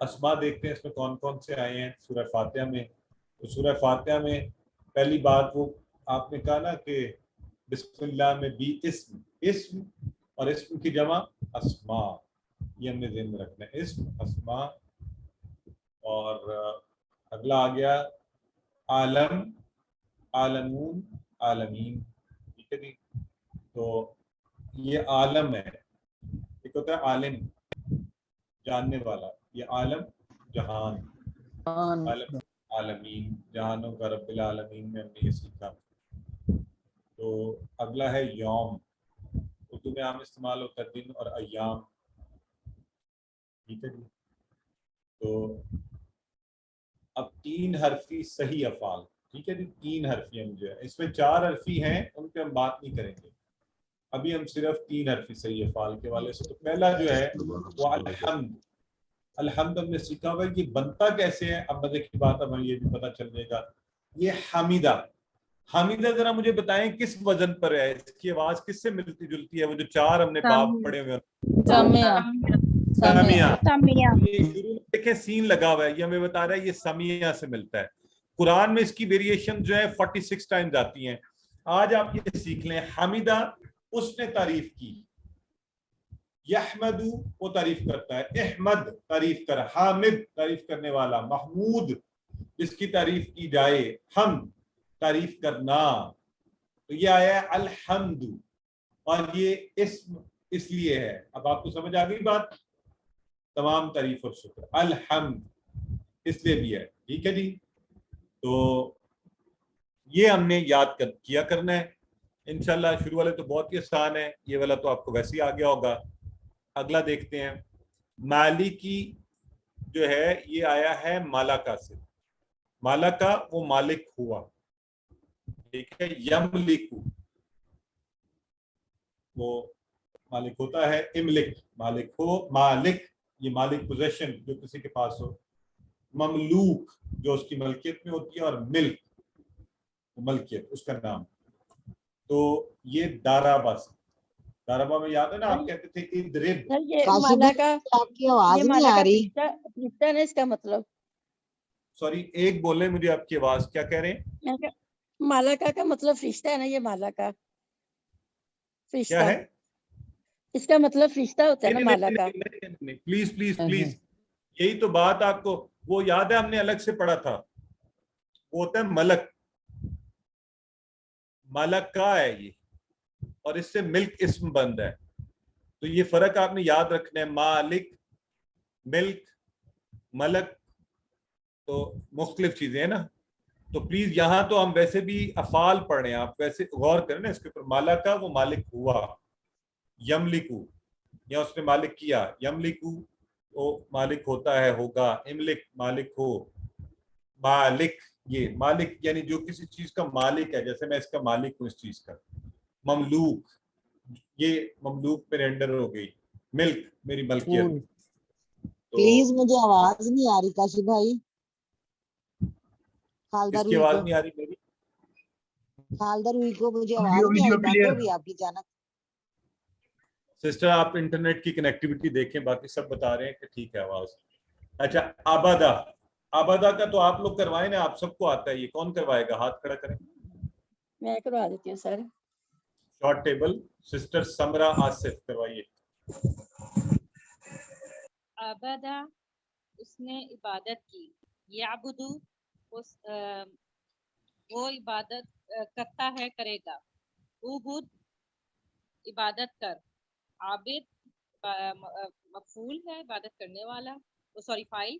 اسماء دیکھتے ہیں اس میں کون کون سے آئے ہیں سورہ فاتحہ میں۔ تو سورہ فاتحہ میں پہلی بات وہ آپ نے کہا نا کہ بسم اللہ میں بھی اسم اور اسم کی جمع اسماء، یہ ہم نے ذہن میں رکھنا ہے، اسم اسماء۔ اور اگلا آ گیا عالم، عالمون، عالمین، ٹھیک ہے جی۔ تو یہ عالم ہے، ایک ہوتا ہے عالم جاننے والا، یہ عالم جہان، عالم عالمین، جہانوں کا رب العالمین میں ہم نے یہ سیکھا۔ تو اگلا ہے یوم، اردو میں عام استعمال ہوتا ہے دن اور ایام، ٹھیک ہے جی۔ تو اب 3 حرفی صحیح افعال، ٹھیک ہے جی، 3 حرفی ہم جو ہے، اس میں 4 حرفی ہیں ان پہ ہم بات نہیں کریں گے، ابھی ہم صرف 3 حرفی صحیح افعال کے والے سے۔ تو پہلا جو ہے وہ الحمد، الحمد ہم نے سیکھا ہوا یہ بنتا کیسے ہے، اب مزے کی بات اب ہمیں یہ بھی پتہ چل جائے گا۔ یہ حمیدہ، حمیدہ ذرا مجھے بتائیں کس وزن پر ہے، اس کی آواز کس سے ملتی جلتی ہے؟ وہ جو 4 ہم نے باب پڑھے ہوئے ہیں، سمیہ، یہ شروع میں دیکھیں سین لگا ہوا ہے، یہ ہمیں بتا رہا ہے یہ سمیہ سے ملتا ہے۔ قرآن میں اس کی ویریشن جو ہے 46 ٹائمز آتی ہیں۔ آج آپ یہ سیکھ لیں، حمیدہ اس نے تعریف کی، یحمد وہ تعریف کرتا ہے، احمد تعریف کر، حامد تعریف کرنے والا، محمود جس کی تعریف کی جائے، حمد تعریف کرنا۔ تو یہ آیا ہے الحمد، اور یہ اسم اس لیے ہے، اب آپ کو سمجھ آ گئی بات، تمام تعریف اور شکر الحمد اس لیے بھی ہے، ٹھیک ہے جی۔ تو یہ ہم نے یاد کیا کرنا ہے انشاءاللہ۔ شروع والے تو بہت ہی آسان ہے، یہ والا تو آپ کو ویسے ہی آ گیا ہوگا۔ اگلا دیکھتے ہیں، مالکی جو ہے یہ آیا ہے مالکا سے، مالکا وہ مالک ہوا، ٹھیک ہے۔ یملکو وہ مالک ہوتا ہے، املک مالک ہو، مالک یہ مالک پوزیشن جو کسی کے پاس ہو، مملوک جو اس کی ملکیت میں ہوتی ہے، اور ملک ملکیت اس کا نام۔ تو یہ دارابا سے، دارابا میں یاد ہے نا آپ کہتے تھے ادرب، یہ مالکا، آپ کی آواز نہیں آ رہی، فرشتہ ہے اس کا مطلب، سوری ایک بولے مجھے آپ کی آواز، کیا کہہ رہے ہیں؟ مالکا کا مطلب فرشتہ ہے نا، یہ مالکا کیا فرشتہ، ہے؟ اس کا مطلب فرشتہ ہوتا ہے نا مالکا۔ پلیز پلیز پلیز، یہی تو بات آپ کو وہ یاد ہے، ہم نے الگ سے پڑھا تھا، وہ ہوتا ہے ملک، ملک کا ہے یہ، اور اس سے ملک اسم بند ہے۔ تو یہ فرق آپ نے یاد رکھنا ہے، مالک، ملک، ملک تو مختلف چیزیں ہیں نا۔ تو پلیز یہاں تو ہم ویسے بھی افعال پڑھ رہے ہیں، آپ ویسے غور کریں نا اس کے اوپر، مالکا وہ مالک ہوا، یملکو یا اس نے مالک کیا، یملکو وہ مالک ہوتا ہے، ہوگا، املک مالک ہو، مالک یہ مالک یعنی جو کسی چیز کا مالک ہے، جیسے میں اس کا مالک ہوں اس چیز کا، مملوک یہ مملوک میں رینڈر ہو گئی، ملک میری ملکیت۔ پلیز مجھے آواز نہیں آ رہی کاشف بھائی، اس کی آواز نہیں آ رہی میری؟ خالدہ روئی کو مجھے آواز نہیں آ رہی، بند ہو گئی آپ کی اچانک۔ سسٹر آپ انٹرنیٹ کی کنیکٹیوٹی دیکھیں، باقی سب بتا رہے ہیں کہ ٹھیک ہے آواز۔ اچھا آبادہ، آبادہ کا تو آپ لوگ کروائیں نا، آپ سب کو آتا ہے، یہ کون کروائے گا؟ ہاتھ کھڑا کریں۔ میں کروا دیتی ہوں سر۔ شارٹ ٹیبل سسٹر سمرا آصف کروائیے۔ عبادہ اس نے عبادت کی، یعبدو وہ عبادت کرتا ہے، کرے گا، عبود عبادت کر، عابد مفعول ہے عبادت کرنے والا، سوری فاعل،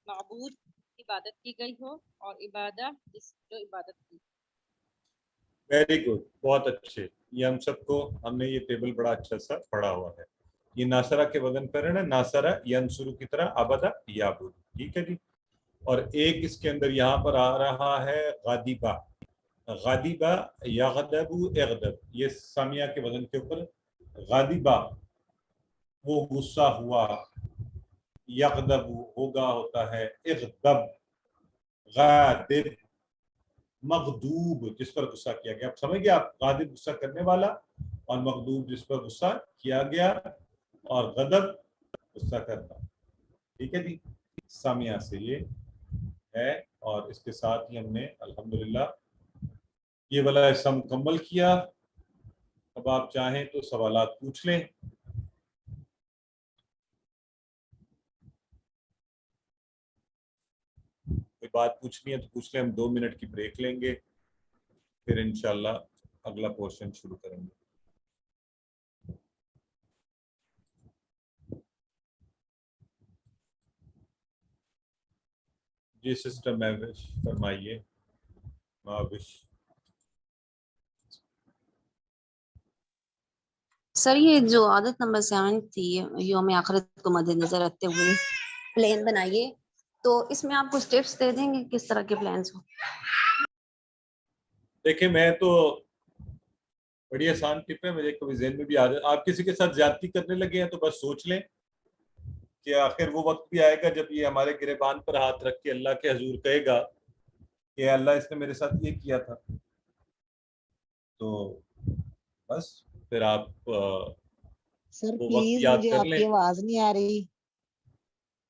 معبود عبادت کی گئی ہو، اور عبادہ جس جو عبادت کی۔ ویری گڈ، بہت اچھے، یہ ہم سب کو ہم نے یہ ٹیبل بڑا اچھا سا پڑھا ہوا ہے۔ یہ ناصرہ کے وزن پر ہے نا، ناصرہ ینصرو کی طرح، عبدہ یعبد، ٹھیک ہے جی۔ اور ایک اس کے اندر یہاں پر آ رہا ہے غادبہ، غادبہ یغدب اغدب، یہ سامیہ کے وزن کے اوپر غاضبہ وہ غصہ ہوا، یغضب ہوگا ہوتا ہے اغضب، غاضب مغضوب جس پر غصہ کیا گیا. آپ سمجھ گئے آپ، غاضب غصہ کرنے والا اور مغضوب جس پر غصہ کیا گیا، اور غضب غصہ کرنا. ٹھیک ہے جی، سامیہ سے یہ ہے. اور اس کے ساتھ ہی ہم نے الحمدللہ یہ والا حصہ مکمل کیا. اب آپ چاہیں تو سوالات پوچھ لیں. کوئی بات پوچھنی ہے تو پوچھ لیں. ہم 2 منٹ کی بریک لیں گے، پھر انشاءاللہ اگلا پورشن شروع کریں گے. جی سسٹر مہوش فرمائیے. مہوش. سر یہ جو عادت نمبر 7 تھی، یوم آخرت کو مد نظر رکھتے ہوئے پلان بنائیے، تو اس میں آپ کچھ ٹپس دے دیں گے کس طرح کے پلانس ہوں؟ دیکھیں میں تو بڑی آسان ٹپ ہے، مجھے کبھی ذہن میں بھی آ جائے. آپ کسی کے ساتھ زیادتی کرنے لگے ہیں تو بس سوچ لیں کہ آخر وہ وقت بھی آئے گا جب یہ ہمارے گریبان پر ہاتھ رکھ کے اللہ کے حضور کہے گا کہ اللہ اس نے میرے ساتھ یہ کیا تھا. تو بس پھر آپ سر وہ وقت پلیز یاد مجھے کر آپ لیں. کی آواز نہیں آ رہی.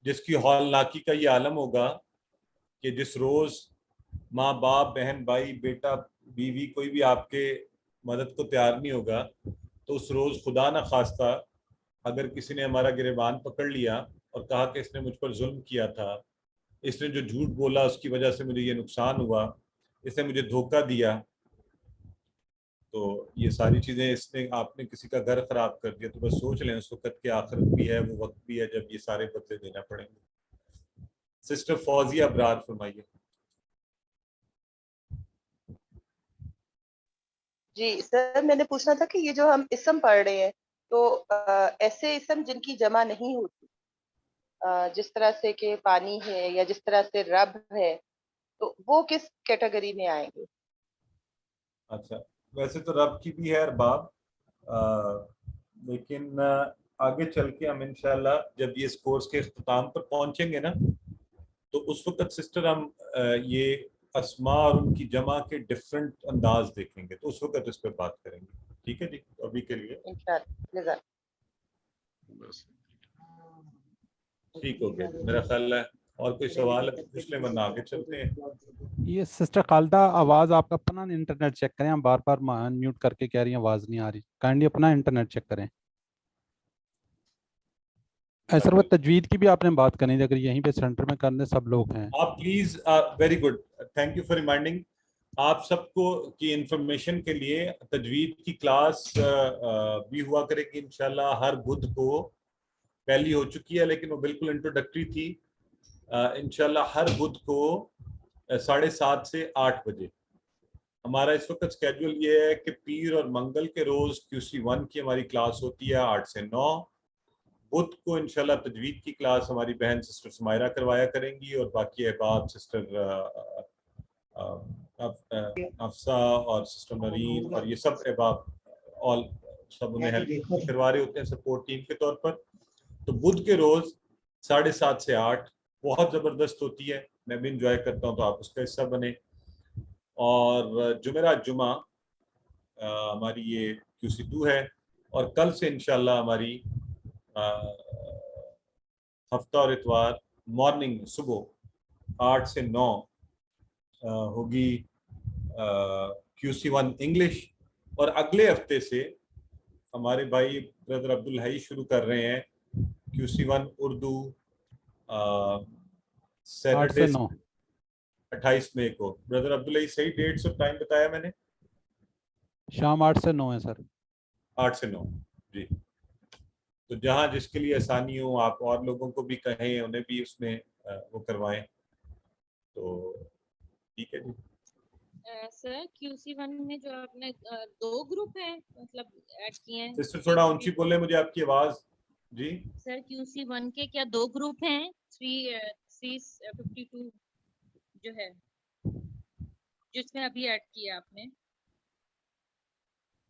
جس کی ہولناکی کا یہ عالم ہوگا کہ جس روز ماں باپ بہن بھائی بیٹا بیوی کوئی بھی آپ کے مدد کو تیار نہیں ہوگا، تو اس روز خدا نہ خواستہ اگر کسی نے ہمارا گریبان پکڑ لیا اور کہا کہ اس نے مجھ پر ظلم کیا تھا، اس نے جو جھوٹ بولا اس کی وجہ سے مجھے یہ نقصان ہوا، اس نے مجھے دھوکہ دیا، تو یہ ساری چیزیں اس نے آپ نے کسی کا گھر خراب کر دیا، تو بس سوچ لیں اس وقت کی آخرت بھی ہے، وہ وقت بھی ہے جب یہ سارے بدلے دینا پڑیں گے. سسٹر فوزیہ ابرار فرمائیے. جی سر، میں نے پوچھنا تھا کہ یہ جو ہم اسم پڑھ رہے ہیں تو ایسے اسم جن کی جمع نہیں ہوتی، جس طرح سے کہ پانی ہے یا جس طرح سے رب ہے، تو وہ کس کیٹیگری میں آئیں گے؟ اچھا، ویسے تو رب کی بھی ہے ارباب، لیکن آگے چل کے ہم انشاءاللہ جب یہ اس کورس کے اختتام پر پہنچیں گے نا، تو اس وقت سسٹر ہم یہ اسماء اور ان کی جمع کے ڈفرینٹ انداز دیکھیں گے، تو اس وقت اس پہ بات کریں گے. ٹھیک ہے جی، ابھی کے لیے انشاءاللہ. ٹھیک ہو گیا. میرا خیال ہے اور کوئی سوال ہے پوچھ لیں ورنہ آگے چلتے ہیں. یہ سسٹر خالدہ آواز آپ کا اپنا انٹرنیٹ چیک کریں، ہم بار بار میوٹ کر کے کہہ رہی ہیں آواز نہیں آ رہی، کائنڈلی اپنا انٹرنیٹ چیک کریں. سر وہ تجوید کی بھی آپ نے بات کرنی تھی، اگر یہیں پہ سینٹر میں کرنے سب لوگ ہیں. آپ please, very good, thank you for reminding. آپ سب کو کی انفارمیشن کے لیے تجوید کی کلاس بھی ہوا کرے گی انشاءاللہ ہر بدھ کو. پہلی ہو چکی ہے لیکن وہ بالکل انٹروڈکٹری تھی. انشاءاللہ ہر بدھ کو 7:30 سے 8 بجے. ہمارا اس وقت اسکیڈول یہ ہے کہ پیر اور منگل کے روز QC1 کی ہماری کلاس ہوتی ہے 8 سے 9. بدھ کو انشاءاللہ تجوید کی کلاس ہماری بہن سسٹر سمائرہ کروایا کریں گی، اور باقی احباب سسٹر افسا اور سسٹر نرین اور یہ سب احباب آل سب انہیں ہیلپ کروا رہے ہوتے ہیں سپورٹ ٹیم کے طور پر. تو بدھ کے روز 7:30 سے 8 بہت زبردست ہوتی ہے، میں بھی انجوائے کرتا ہوں، تو آپ اس کا حصہ بنیں. اور جمعرات جمعہ ہماری یہ QC2 ہے، اور کل سے انشاءاللہ ہماری ہفتہ اور اتوار مارننگ صبح 8 سے 9 ہوگی QC1 انگلش. اور اگلے ہفتے سے ہمارے بھائی بردر عبدالحی شروع کر رہے ہیں QC1 اردو سیٹرڈے 28 مئی کو. بردر عبدالحی صحیح ڈیٹس اور ٹائم بتایا میں نے؟ شام 8 سے 9 ہے سر. 8 سے 9 جی. تو جہاں جس کے لیے آسانی ہو آپ اور لوگوں کو بھی کہیں، انہیں بھی اس میں وہ کروائیں. تو ٹھیک ہے جی. سر QC1 میں جو آپ نے 2 گروپ ہیں مطلب ایڈ کیے ہیں. سسٹر تھوڑا اونچی بولے، مجھے آپ کی آواز. جی سر QC1 کے کیا 2 گروپ ہیں؟ 352 جو ہے جس میں ابھی ایڈ کیا آپ نے.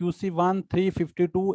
QC1 352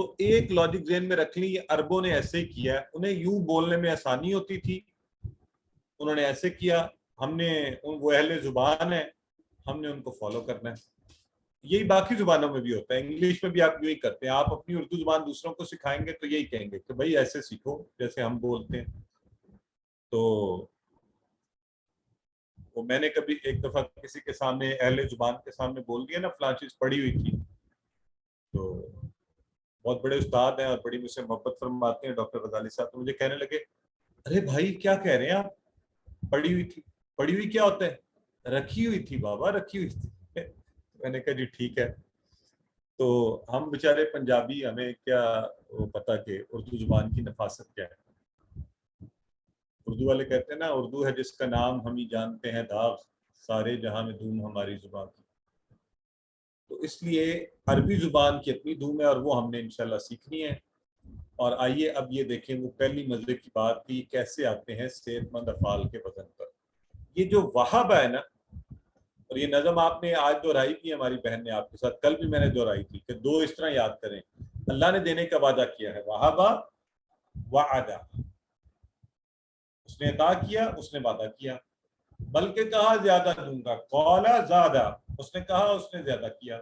تو ایک لاجک ذہن میں رکھ لی، یہ عربوں نے ایسے کیا ہے، انہیں یوں بولنے میں آسانی ہوتی تھی، انہوں نے ایسے کیا، ہم نے وہ اہل زبان ہے، ہم نے ان کو فالو کرنا ہے. یہی باقی زبانوں میں بھی ہوتا ہے، انگلش میں بھی آپ یوں ہی کرتے ہیں. آپ اپنی اردو زبان دوسروں کو سکھائیں گے تو یہی کہیں گے کہ بھائی ایسے سیکھو جیسے ہم بولتے ہیں. تو وہ میں نے کبھی ایک دفعہ کسی کے سامنے اہل زبان کے سامنے بول دیا نا فلاں چیز پڑھی ہوئی تھی، تو بہت بڑے استاد ہیں اور بڑی مجھ سے محبت فرماتے ہیں ڈاکٹر غزالی صاحب، تو مجھے کہنے لگے ارے بھائی کیا کہہ رہے ہیں آپ، پڑھی ہوئی تھی؟ پڑھی ہوئی کیا ہوتا ہے؟ رکھی ہوئی تھی بابا، رکھی ہوئی تھی. میں نے کہا جی ٹھیک ہے. تو ہم بیچارے پنجابی، ہمیں کیا وہ پتا کہ اردو زبان کی نفاست کیا ہے. اردو والے کہتے ہیں نا، اردو ہے جس کا نام ہم ہی جانتے ہیں داغ، سارے جہاں میں دھوم ہماری زبان کی. تو اس لیے عربی زبان کی اپنی دھوم ہے اور وہ ہم نے انشاءاللہ سیکھنی ہے. اور آئیے اب یہ دیکھیں، وہ پہلی مزے کی بات تھی کیسے آتے ہیں صحت مند افعال کے وزن پر. یہ جو وہاب ہے نا، اور یہ نظم آپ نے آج دہرائی تھی ہماری بہن نے آپ کے ساتھ، کل بھی میں نے دہرائی تھی کہ دو اس طرح یاد کریں. اللہ نے دینے کا وعدہ کیا ہے، وہابا وعدہ، اس نے عطا کیا، اس نے وعدہ کیا، بلکہ کہا زیادہ دوں گا، قالا زیادہ، اس نے کہا اس نے زیادہ کیا.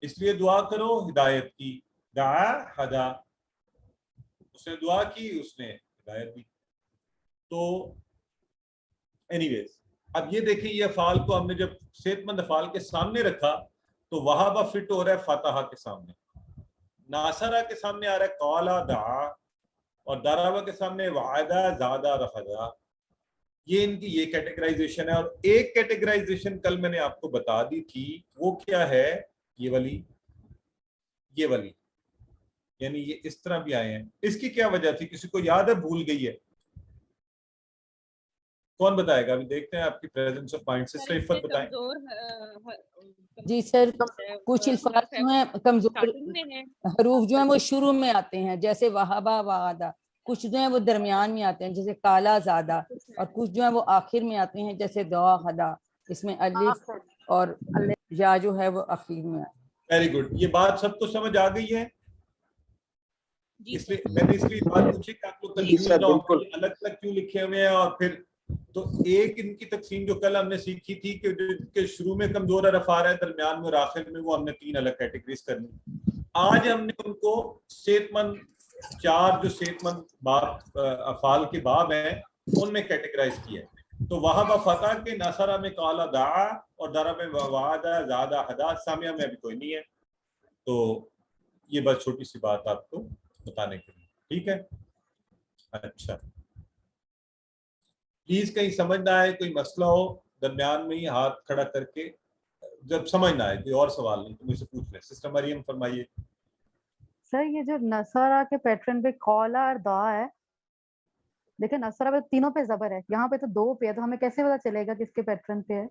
اس لیے دعا کرو ہدایت کی، دعا ہدا، اس نے دعا کی، اس نے ہدایت دی. تو اینی ویز اب یہ دیکھیں، یہ افعال کو ہم نے جب صحت مند افعال کے سامنے رکھا تو وہابہ فٹ ہو رہا ہے فاتحہ کے سامنے، ناصرہ کے سامنے آ رہا ہے قالا دعا، اور دارابہ کے سامنے وعدہ زادہ رفضا. یہ ان کی یہ کیٹیگرائزیشن ہے. اور ایک کیٹیگرائزیشن کل میں نے آپ کو بتا دی تھی، وہ کیا ہے؟ یہ والی، یہ والی، یعنی یہ اس طرح بھی آئے ہیں. اس کی کیا وجہ تھی؟ کسی کو یاد ہے؟ بھول گئی ہے؟ کون بتائے گا؟ ابھی دیکھتے ہیں آپ کی پریزنس آف مائنڈ. سسٹر عفت بتائیں. جی سر، کچھ الفاظ جو ہیں کمزور حروف جو ہیں وہ شروع میں آتے ہیں، جیسے وہابہ وعدہ. کچھ جو ہیں وہ درمیان میں آتے ہیں جیسے کالا زادہ، اور کچھ جو ہیں وہ آخر میں آتے ہیں جیسے دعا ہدا. اس میں الف اور یا جو ہے وہ آخر میں. Very good. یہ بات سب کو سمجھ آ گئی ہے؟ اس لیے میں نے اس لیے بات پوچھی کہ آپ کو کنفیوژ نہ ہو کہ الگ الگ کیوں لکھے ہوئے ہیں. اور پھر تو ایک ان کی تقسیم جو کل ہم نے سیکھی تھی کہ شروع میں کمزور حرف آ رہا ہے، درمیان میں اور آخر میں، وہ ہم نے 3 الگ کیٹیگریز کرنی. آج ہم نے ان کو صحت مند 4 جو صحت مند افعال کے باب ہیں ان میں کیٹیگرائز کیا ہے. تو وہابہ فتح کے، ناصرہ میں قالا دعا، اور درہ میں وعدہ زادہ ہدا. سامیہ میں ابھی کوئی نہیں ہے. تو یہ بس چھوٹی سی بات آپ کو بتانے کے لیے، ٹھیک ہے؟ اچھا پلیز کہیں سمجھ نہ آئے، کوئی مسئلہ ہو درمیان میں ہی ہاتھ کھڑا کر کے، جب سمجھ نہ آئے کوئی اور سوال نہیں تو مجھ سے پوچھ لیں. سسٹر مریم فرمائیے. سر یہ جو نصارہ کے پیٹرن پہ قولا اور دعا ہے، دیکھیں نصارہ پہ تینوں پہ زبر ہے، یہاں پہ تو 2 پہ ہے، تو ہمیں کیسے پتا چلے گا کس کے پیٹرن پہ ہے؟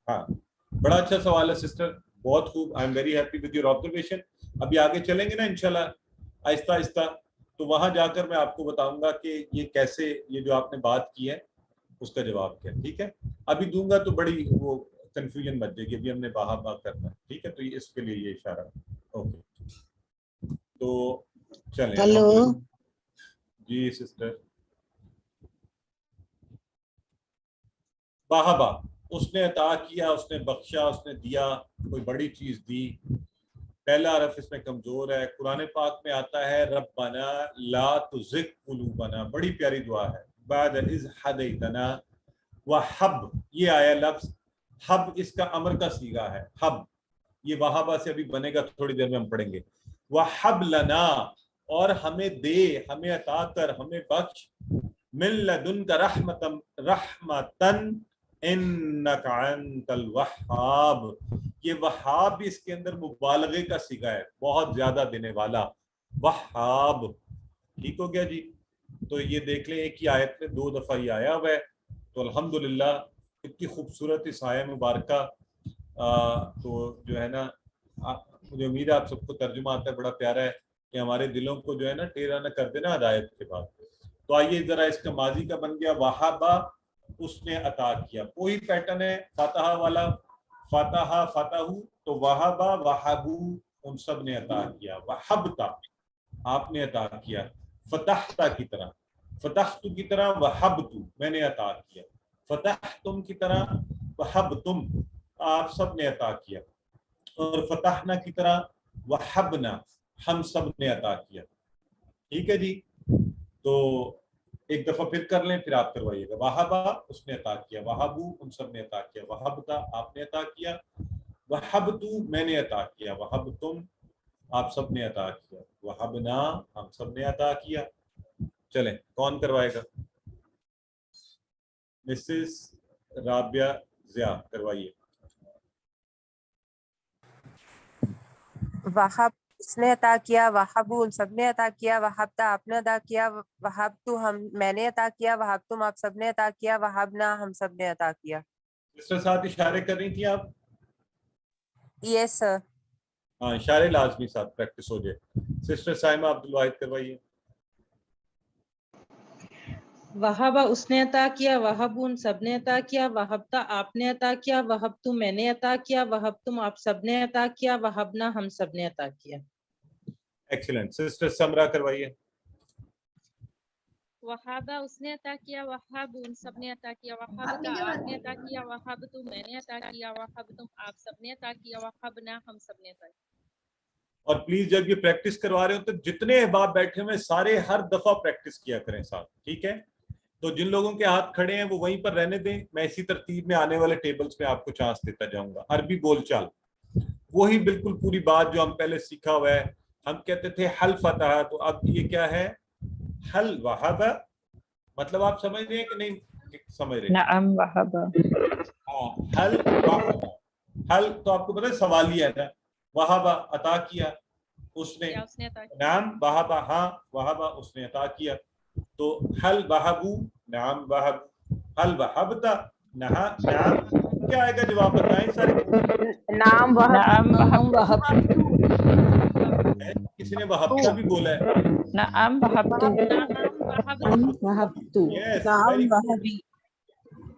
ہاں بڑا اچھا سوال ہے سسٹر، بہت خوب. I am very happy with your observation. ابھی آگے چلیں گے نا انشاءاللہ آہستہ آہستہ، تو وہاں جا کر میں آپ کو بتاؤں گا کہ یہ کیسے، یہ جو آپ نے بات کی ہے اس کا جواب کیا. ٹھیک ہے؟ ابھی دوں گا تو بڑی وہ کنفیوژن مچ جائے گی. ابھی ہم نے باہر بات کرنا ہے، ٹھیک ہے؟ تو اس کے لیے یہ اشارہ. اوکے تو چلیں. ہیلو جی سسٹر. باہبا، اس نے عطا کیا، اس نے بخشا، اس نے دیا، کوئی بڑی چیز دی. پہلا حرف اس میں کمزور ہے. قرآن پاک میں آتا ہے ربنا لا تزغ قلوبنا، بڑی پیاری دعا ہے. بعد اذ ہدیتنا وہب، یہ آیا لفظ حب، اس کا امر کا صیغہ ہے حب. یہ وہابہ سے ابھی بنے گا، تھوڑی دیر میں ہم پڑھیں گے. وہب لنا، اور ہمیں دے، ہمیں عطا کر، ہمیں بخش، من لدنک رحمتن انک انت الوہاب. یہ وہاب بھی اس کے اندر مبالغے کا صیغہ ہے، بہت زیادہ دینے والا، وہاب. ٹھیک ہو گیا جی؟ تو یہ دیکھ لیں ایک ہی آیت میں 2 دفعہ یہ آیا ہوا ہے. تو الحمدللہ اتنی خوبصورت اس آیہ مبارکہ. تو جو ہے نا، مجھے امید ہے آپ سب کو ترجمہ آتا ہے، بڑا پیارا ہے کہ ہمارے دلوں کو جو ہے نا ٹیڑھا نہ کر دینا ہدایت کے بعد. تو آئیے ذرا اس کا ماضی کا بن گیا وہابا، اس نے عطا کیا. وہی پیٹرن ہے فاتحہ والا، فاتحہ فتحو، تو وہابا وہبو ان سب نے عطا کیا. وہبتا آپ نے عطا کیا. فتحتا کی طرح, فتحت کی طرح وہبتو میں نے عطا کیا. فتحتم کی طرح وہبتم آپ سب نے عطا کیا. اور فتحنا کی طرح وہبنا ہم سب نے عطا کیا. ٹھیک ہے جی. تو ایک دفعہ پھر کر لیں, پھر آپ کروائیے گا. وہبا اس نے عطا کیا, وہبو ان سب نے عطا کیا, وہبتا آپ نے عطا کیا, وہبتو میں نے عطا کیا, وہبتم آپ سب نے عطا کیا, وہبنا ہم سب نے عطا کیا. چلیں کون کروائے گا؟ مسز رابعہ ضیاء کروائیے. وہب اس نے عطا کیا, وہبو ان سب نے عطا کیا, وہبتا آپ نے عطا کیا, وہبتو میں نے عطا کیا, وہبتم آپ سب نے عطا کیا, وہبنا ہم سب نے عطا کیا. اس کے ساتھ اشارے کر رہی تھی آپ؟ یس سر. ہاں اشارے لازمی ساتھ پریکٹس ہو جائے. سسٹر سائمہ عبد الواحد کروائیے. وہبا اس نے عطا کیا, وہب ان سب نے عطا کیا, وہبتا آپ نے عطا کیا, وہبتو میں نے عطا کیا, وہبتم آپ سب نے عطا کیا, وہبنا ہم سب نے عطا کیا. ایکسیلنٹ. سسٹر سمرا کروائیے. وہابا اس نے عطا کیا, وہاب ان سب نے عطا کیا, وہابتا آپ نے عطا کیا, وہابتو میں نے عطا کیا, وہابتم آپ سب نے عطا کیا, وہبنا ہم سب نے عطا کیا. اور پلیز جب یہ پریکٹس کروا رہے ہو تو جتنے احباب بیٹھے ہوئے سارے ہر دفعہ پریکٹس کیا کریں ساتھ. ٹھیک ہے. تو جن لوگوں کے ہاتھ کھڑے ہیں وہ وہیں پر رہنے دیں. میں اسی ترتیب میں آنے والے ٹیبلز میں آپ کو چانس دیتا جاؤں گا. عربی بول چال وہی بالکل پوری بات جو ہم پہلے سیکھا ہوا ہے. ہم کہتے تھے حل فتح, تو اب یہ کیا ہے؟ حل وہب. مطلب آپ سمجھ رہے ہیں کہ نہیں سمجھ رہے؟ نعم وہب. ہاں حل وہب. حل تو آپ کو پتہ ہے سوالیہ ہے نا. وہب عطا کیا اس نے, نعم وہب ہاں وہب اس نے عطا کیا. تو حل وہبو نعم وہب, حل وہبتا نعم کیا آئے گا جواب بتائیں سارے. نام وہب. کسی نے وہبتا بھی بولا ہے. نعم وہبتو.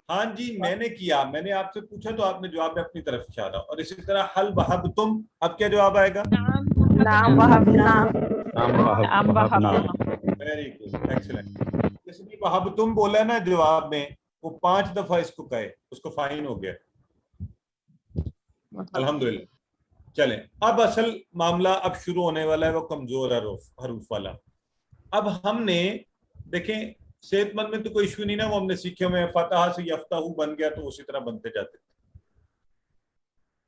ہاں جی میں نے کیا, میں نے آپ سے پوچھا تو آپ نے جواب میں اپنی طرف اشارہ. اور اسی طرح حل وہبتم, اب کیا جواب آئے گا؟ نام وہبنا. Very good excellent. جس نے وہبتم بولا نا جواب میں, وہ 5 دفعہ اس کو کہے, اس کو فائن ہو گیا. الحمدللہ. چلیں اب اصل معاملہ اب شروع ہونے والا ہے, وہ کمزور حروف والا. اب ہم نے دیکھیں صحت مند میں تو کوئی ایشو نہیں نا, وہ ہم نے سیکھے ہوئے ہیں. فتح سے یفتح بن گیا تو اسی طرح بنتے جاتے تھے.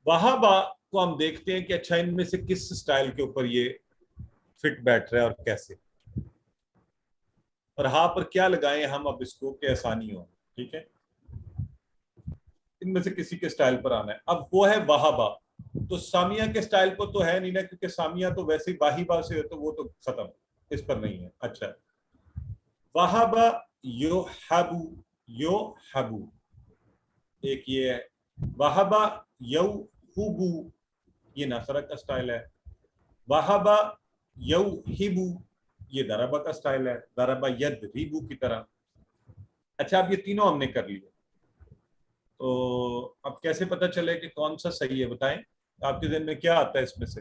وہابا کو ہم دیکھتے ہیں کہ اچھا ان میں سے کس سٹائل کے اوپر یہ فٹ بیٹھ رہا ہے اور کیسے, اور ہاں پر کیا لگائیں ہم اب اس کو کہ آسانی ہو. ٹھیک ہے, ان میں سے کسی کے سٹائل پر آنا ہے. اب وہ ہے وہابا. تو سامیہ کے سٹائل پر تو ہے نہیں نا, کیونکہ سامیہ تو ویسے ہی واہبہ سے ہے, تو وہ تو ختم, اس پر نہیں ہے. اچھا وہابا یوحبو, یوحبو ایک یہ ہے. وہابا یوحبو یہ نصرہ کا سٹائل ہے. وہابا یوحبو یہ ضربہ کا سٹائل ہے, ضربہ یضربو کی طرح. اچھا اب یہ تینوں ہم نے کر لیے, تو اب کیسے پتہ چلے کہ کون سا صحیح ہے؟ بتائیں آپ کے ذہن میں کیا آتا ہے اس میں سے؟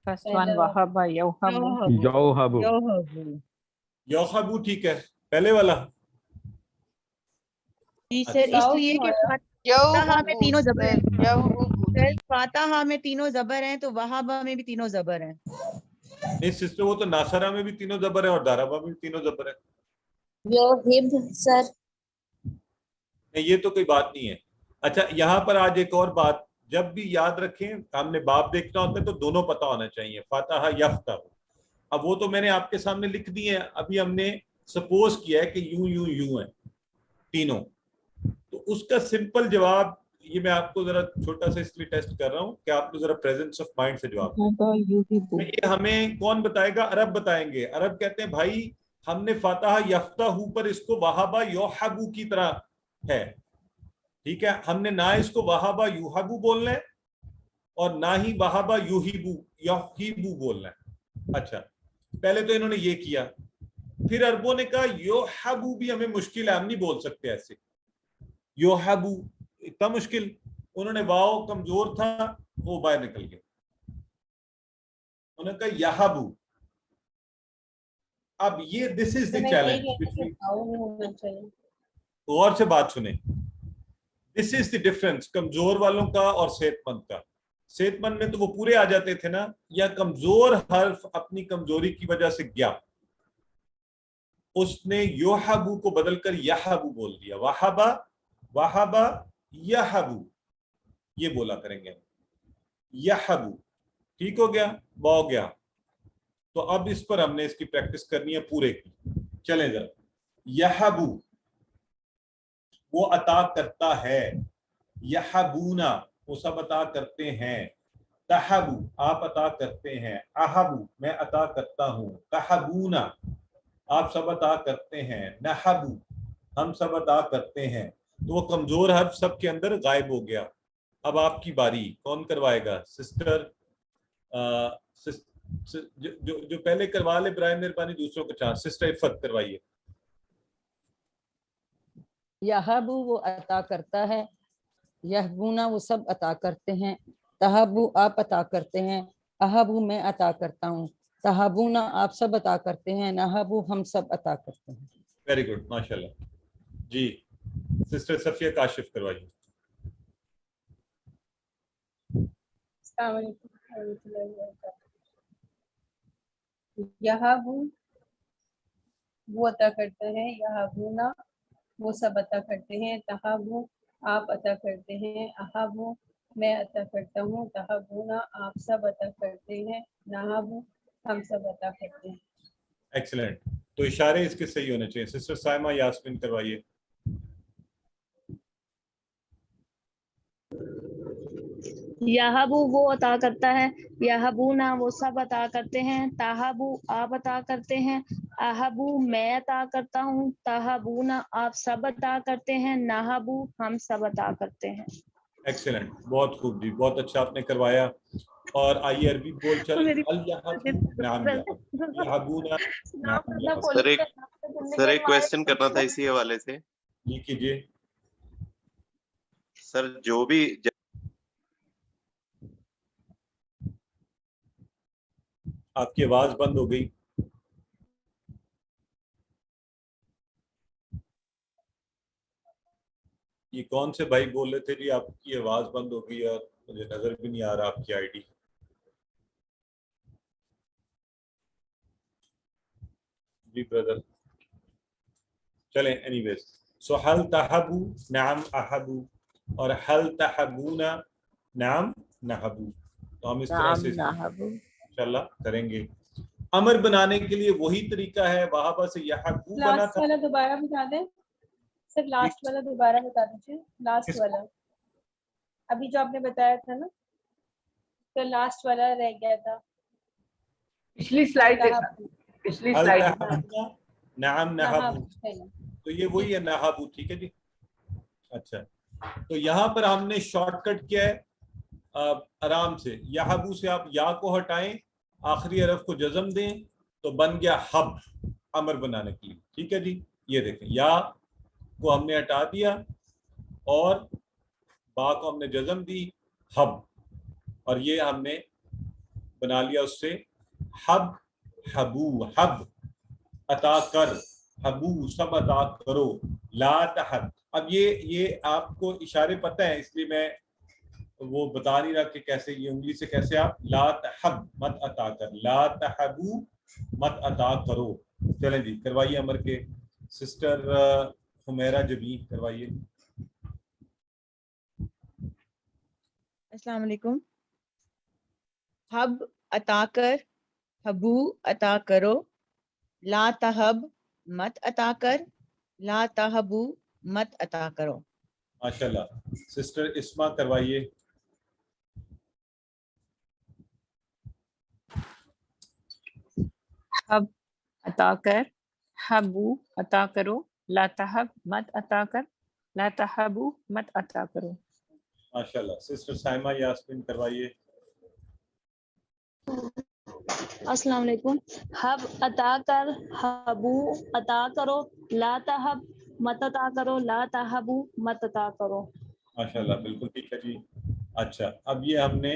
فرسٹ ون وہب یوحبو. یوحبو. یوحبو ٹھیک ہے. پہلے والا سر اس لیے کہ فاتحہ میں تینوں زبر ہیں, فاتحہ میں تینوں زبر ہیں, تو وہابہ میں بھی تینوں زبر ہیں. نہیں سسٹر, وہ تو ناصرہ میں بھی تینوں زبر ہیں اور داربہ میں بھی تینوں زبر ہیں. یوحب سر یہ تو کوئی بات نہیں ہے. اچھا یہاں پر آج ایک اور بات, جب بھی یاد رکھیں ہم نے باب دیکھنا ہوتا ہے تو دونوں پتہ ہونا چاہیے. فاتحہ یفتح, اب وہ تو میں نے آپ کے سامنے لکھ دی ہیں, ابھی ہم نے سپوز کیا ہے کہ یوں یوں یوں ہیں تینوں. تو اس کا سمپل جواب یہ میں آپ کو ذرا چھوٹا سا اس لیے ٹیسٹ کر رہا ہوں کہ آپ کو ذرا پریزنس آف مائنڈ سے جواب دیں. یہ ہمیں کون بتائے گا؟ عرب بتائیں گے. عرب کہتے ہیں بھائی ہم نے فاتحہ یفتح پر اس کو وہابا یوحبو کی طرح ہے. ٹھیک ہے, ہم نے نہ اس کو وہابا یوحبو بولنا ہے اور نہ ہی وہابا یوحبو بولنا ہے. اچھا پہلے تو انہوں نے یہ کیا, پھر عربوں نے کہا یوحبو بھی ہمیں مشکل ہے, ہم نہیں بول سکتے ایسے. یوحبو اتنا مشکل, انہوں نے واو کمزور تھا وہ باہر نکل گیا. انہوں نے کہا یہبو. اب یہ دس از دی چیلنج. غور سے بات سنیں. دس از دی ڈفرنس کمزور والوں کا اور صحت مند کا. صحت مند میں تو وہ پورے آ جاتے تھے نا, یا کمزور حرف اپنی کمزوری کی وجہ سے گیا, اس نے یوحبو کو بدل کر یحبو بول دیا. وحبا وحبا یحبو یہ بولا کریں گے یحبو. ٹھیک ہو گیا, وہ ہو گیا. تو اب اس پر ہم نے اس کی پریکٹس کرنی ہے پورے کی. چلیں ذرا. یحبو وہ عطا کرتا ہے, یحبونا وہ سب عطا کرتے ہیں, تحبو آپ عطا کرتے ہیں, احبو میں عطا کرتا ہوں, تحبونا آپ سب عطا کرتے ہیں, نحبو ہم سب عطا کرتے ہیں. تو وہ کمزور حرف سب کے اندر غائب ہو گیا. اب آپ کی باری, کون کروائے گا؟ سسٹر جو پہلے کروا لے برائے مہربانی, دوسروں کو چانس. سسٹر عفت کروائیے. یہبو وہ عطا کرتا ہے, یہبونا وہ سب عطا کرتے ہیں, تہبو آپ عطا کرتے ہیں, اہبو میں عطا کرتا ہوں, تہبونا آپ سب عطا کرتے ہیں, نہبو ہم سب عطا کرتے ہیں. ویری گڈ, ماشاءاللہ. جی سسٹر صفیہ کاشف کروائیے. السلام علیکم ورحمۃ اللہ وبرکاتہ. یہبو وہ عطا کرتا ہے, یہبونا وہ سب عطا کرتے ہیں, تہبو آپ عطا کرتے ہیں, اہبو میں عطا کرتا ہوں, تہبونا آپ سب عطا کرتے ہیں, نہبو ہم سب عطا کرتے ہیں. ایکسلنٹ. تو اشارے اس کے صحیح ہونے چاہیے. سسٹر سائمہ یاسمین کروائیے. یہبو وہ عطا کرتا ہے, یہبونا وہ سب عطا کرتے ہیں, تہبو آپ عطا کرتے ہیں, اہبو میں عطا کرتا ہوں, تہبونا آپ سب عطا کرتے ہیں, نہبو ہم سب عطا کرتے ہیں. ایکسلنٹ, بہت خوب جی, بہت اچھا آپ نے کروایا. اور آئیے عربی بول چلیں. نعم یہبونا نعم یہبو. سر ایک کویسچن کرنا تھا اسی حوالے سے. جی کیجیے. سر جو بھی آپ کی آواز بند ہو گئی. یہ کون سے بھائی بول رہے تھے جی آپ کی آواز بند ہو گئی اور مجھے نظر بھی نہیں آ رہا آپ کی آئی ڈی. جی بردر چلیں اینی ویز. سو حل تحبو نعم احبو, اور حل تحبونا نعم نحبو. تو ہم اس طرح سے انشاءاللہ کریں گے. امر بنانے کے لیے وہی طریقہ ہے, وہابہ سے یحبو بنا لاسٹ تھا. والا دوبارہ بتا دیں سر, لاسٹ والا دوبارہ بتا دیجیے. لاسٹ والا ابھی جو آپ نے بتایا تھا نا, تو لاسٹ والا رہ گیا تھا. پچھلی سلائڈ پچھلی سلائڈ. نعم نحبو, تو یہ وہی ہے نحبو. ٹھیک ہے جی. اچھا, تو یہاں پر ہم نے شارٹ کٹ کیا ہے آرام سے. یحبو سے آپ یا کو ہٹائیں, آخری حرف کو جزم دیں تو بن گیا حب, امر بنانے کے لیے. ٹھیک ہے جی. یہ دیکھیں, یا کو ہم نے ہٹا دیا اور با کو ہم نے جزم دی, حب, اور یہ ہم نے بنا لیا اس سے حب حبو. حب عطا کر, حبو سب عطا کرو, لا تحب. اب یہ آپ کو اشارے پتہ ہیں, اس لیے میں وہ بتا نہیں رہا کہ کیسے, یہ انگلی سے کیسے آپ لا تحب مت عطا کر, لا تحبو مت عطا کرو. چلیں جی کروائیے امر کے. سسٹر حمیرہ جبی کروائیے. السلام علیکم. حب عطا کر, حبو عطا کرو, لا تحب مت عطا کر, لا تحبو مت عطا کرو. ماشاءاللہ. سسٹر اسما کروائیے. حب عطا کر, حبو عطا کرو, لا تحب مت عطا کر, لا تحبو مت عطا کرو. ماشاءاللہ. سسٹر سائمہ یاسمین کروائیے. السلام علیکم. حب عطا کر, حبو عطا کرو, لا تحب مت عطا کرو, لا تحبو مت عطا کرو. ماشاءاللہ, بالکل ٹھیک ہے جی. اچھا, اب یہ ہم نے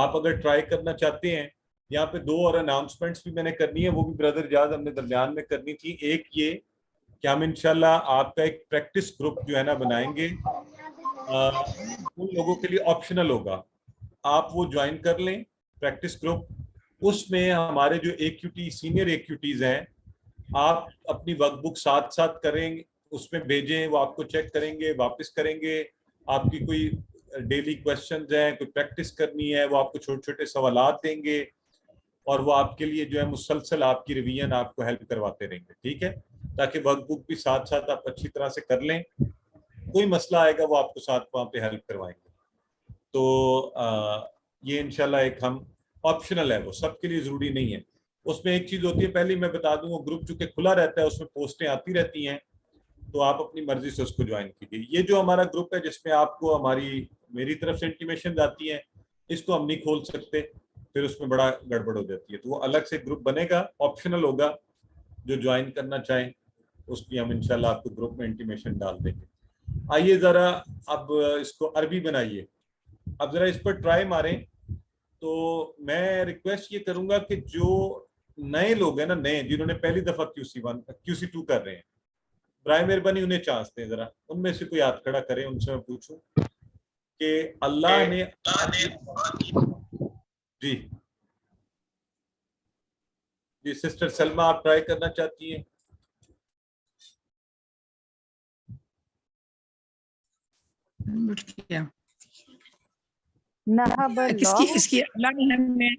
آپ اگر ٹرائی کرنا چاہتے ہیں, یہاں پہ 2 اور اناؤنسمنٹس بھی میں نے کرنی ہے, وہ بھی برادر اجاز ہم نے درمیان میں کرنی تھی. ایک یہ کہ ہم انشاءاللہ آپ کا ایک پریکٹس گروپ جو ہے نا بنائیں گے, ان لوگوں کے لیے آپشنل ہوگا, آپ وہ جوائن کر لیں پریکٹس گروپ. اس میں ہمارے جو AQT سینئر AQTs ہیں, آپ اپنی ورک بک ساتھ ساتھ کریں, اس میں بھیجیں, وہ آپ کو چیک کریں گے, واپس کریں گے. آپ کی کوئی ڈیلی کویسچنز ہیں, کوئی پریکٹس کرنی ہے, وہ آپ کو چھوٹے چھوٹے سوالات دیں گے, اور وہ آپ کے لیے جو ہے مسلسل آپ کی ریویژن آپ کو ہیلپ کرواتے رہیں گے. ٹھیک ہے, تاکہ ورک بک بھی ساتھ ساتھ آپ اچھی طرح سے کر لیں. کوئی مسئلہ آئے گا وہ آپ کو ساتھ وہاں پہ ہیلپ کروائیں گے. تو یہ انشاءاللہ ایک ہم آپشنل ہے, وہ سب کے لیے ضروری نہیں ہے. اس میں ایک چیز ہوتی ہے, پہلے میں بتا دوں, وہ گروپ چونکہ کھلا رہتا ہے, اس میں پوسٹیں آتی رہتی ہیں, تو آپ اپنی مرضی سے اس کو جوائن کیجیے. یہ جو ہمارا گروپ ہے جس میں آپ کو میری طرف سے انٹیمیشن آتی ہیں, اس کو ہم نہیں کھول سکتے, پھر اس میں بڑا گڑبڑ ہو جاتی ہے. تو وہ الگ سے گروپ بنے گا, آپشنل ہوگا, جو جوائن کرنا چاہیں اس کی ہم انشاءاللہ آپ کو گروپ میں انٹیمیشن ڈال دیں گے. آئیے ذرا اب اس کو عربی بنائیے. اب ذرا اس پر ٹرائی ماریں. تو میں ریکویسٹ یہ کروں گا کہ جو نئے لوگ ہیں نا, نئے جنہوں نے پہلی دفعہ QC2 کر رہے ہیں, برائے مہربانی انہیں چانس دیں. ذرا ان میں سے کوئی ہاتھ کھڑا کرے, ان سے میں پوچھوں کہ اللہ نے جی سسٹر سلمہ آپ ٹرائی کرنا چاہتی ہیں؟ اس کی اللہ نے ہمیں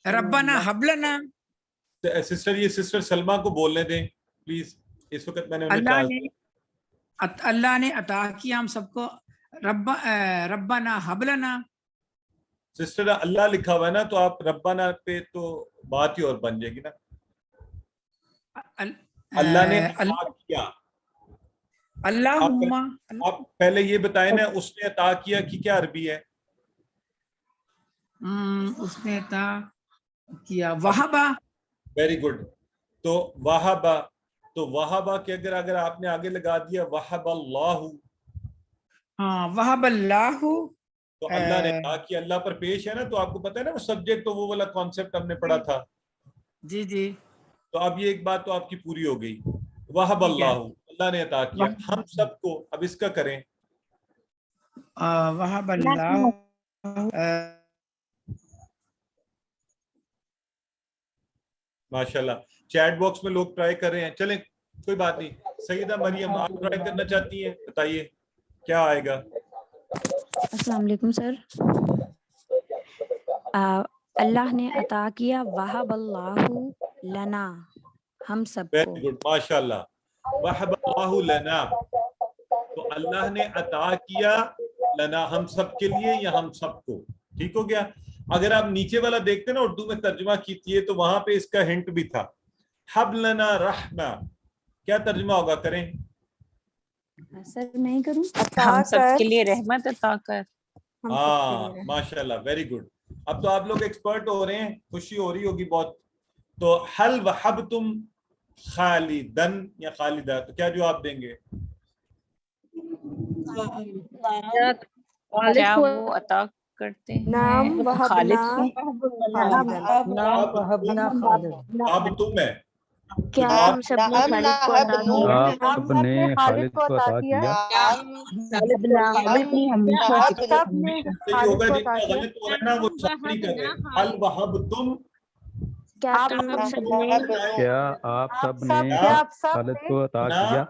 ربنا حبلنا. سسٹر یہ سسٹر سلمہ کو بولنے دیں پلیز, اس وقت میں نے اللہ نے عطا کیا ہم سب کو ربنا حبلنا. سسٹر اللہ لکھا ہوا ہے نا, تو آپ ربنا پہ تو بات ہی اور بن جائے گی نا. اللہ نے عطا کیا. آپ پہلے یہ بتائیں نا, اس نے عطا کیا کی کیا عربی ہے؟ اس نے عطا کیا وہبا. Very good. تو وہبا, تو وہبا کے اگر آپ نے آگے لگا دیا وہب اللہ, ہاں وہب اللہ, تو اللہ نے عطا کیا, اللہ پر پیش ہے نا, تو آپ کو پتہ ہے نا وہ سبجیکٹ, تو وہ والا کانسیپٹ ہم نے پڑھا تھا. جی جی. تو اب یہ ایک بات تو آپ کی پوری ہو گئی. وہب اللہ, اللہ نے عطا کیا ہم سب کو. اب اس کا کریں وہب اللہ. ماشاءاللہ, چیٹ باکس میں لوگ ٹرائی کر رہے ہیں. چلیں کوئی بات نہیں. سیدہ مریم آپ ٹرائی کرنا چاہتی ہیں, بتائیے کیا آئے گا. السلام علیکم سر. اللہ نے عطا کیا وہب اللہ لنا, ہم سب کو. ویری گڈ, ماشاءاللہ. وہب اللہ لنا, تو اللہ نے عطا کیا لنا, ہم سب کے لیے یا ہم سب کو. ٹھیک ہو گیا. اگر آپ نیچے والا دیکھتے نا, اردو میں ترجمہ کیجیے, تو وہاں پہ اس کا ہنٹ بھی تھا. حب لنا رحمہ, کیا ترجمہ ہوگا, کریں سر میں ہی کروں. ہم سب کے لیے رحمت عطا کر. ہاں ماشاءاللہ, ویری گڈ. اب تو آپ لوگ ایکسپرٹ ہو رہے ہیں, خوشی ہو رہی ہوگی بہت. تو حل وحبتم خالدن یا خالدہ, تو کیا جواب دیں گے؟ کیا وہ عطا کرتے ہیں خالد کو. اب تم ہے کیا ہم سب نے خالد کو عطا کیا؟ کیا آپ سب نے خالد کو عطا کیا؟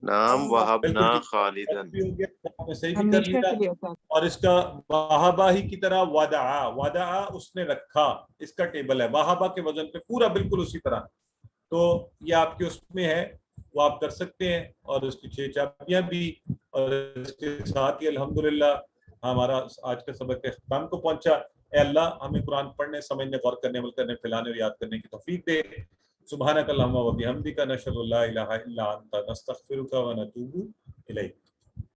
نام وہبنا خالدن. اور اس کا وہبا ہی کی طرح ودعا, ودعا اس نے رکھا, اس کا ٹیبل ہے وہبا کے وزن پہ پورا بالکل اسی طرح. تو یہ آپ کے اس میں ہے, وہ آپ کر سکتے ہیں, اور اس کی 6 چابیاں بھی. اور اس کے ساتھ ہی الحمدللہ ہمارا آج کا سبق اختتام کو پہنچا. اے اللہ ہمیں قرآن پڑھنے, سمجھنے, غور کرنے, عمل کرنے, پھیلانے اور یاد کرنے کی توفیق دے. سبحانک اللہم و بحمدک نشہد ان لا الہ الا انت نستغفرک و نتوب الیک.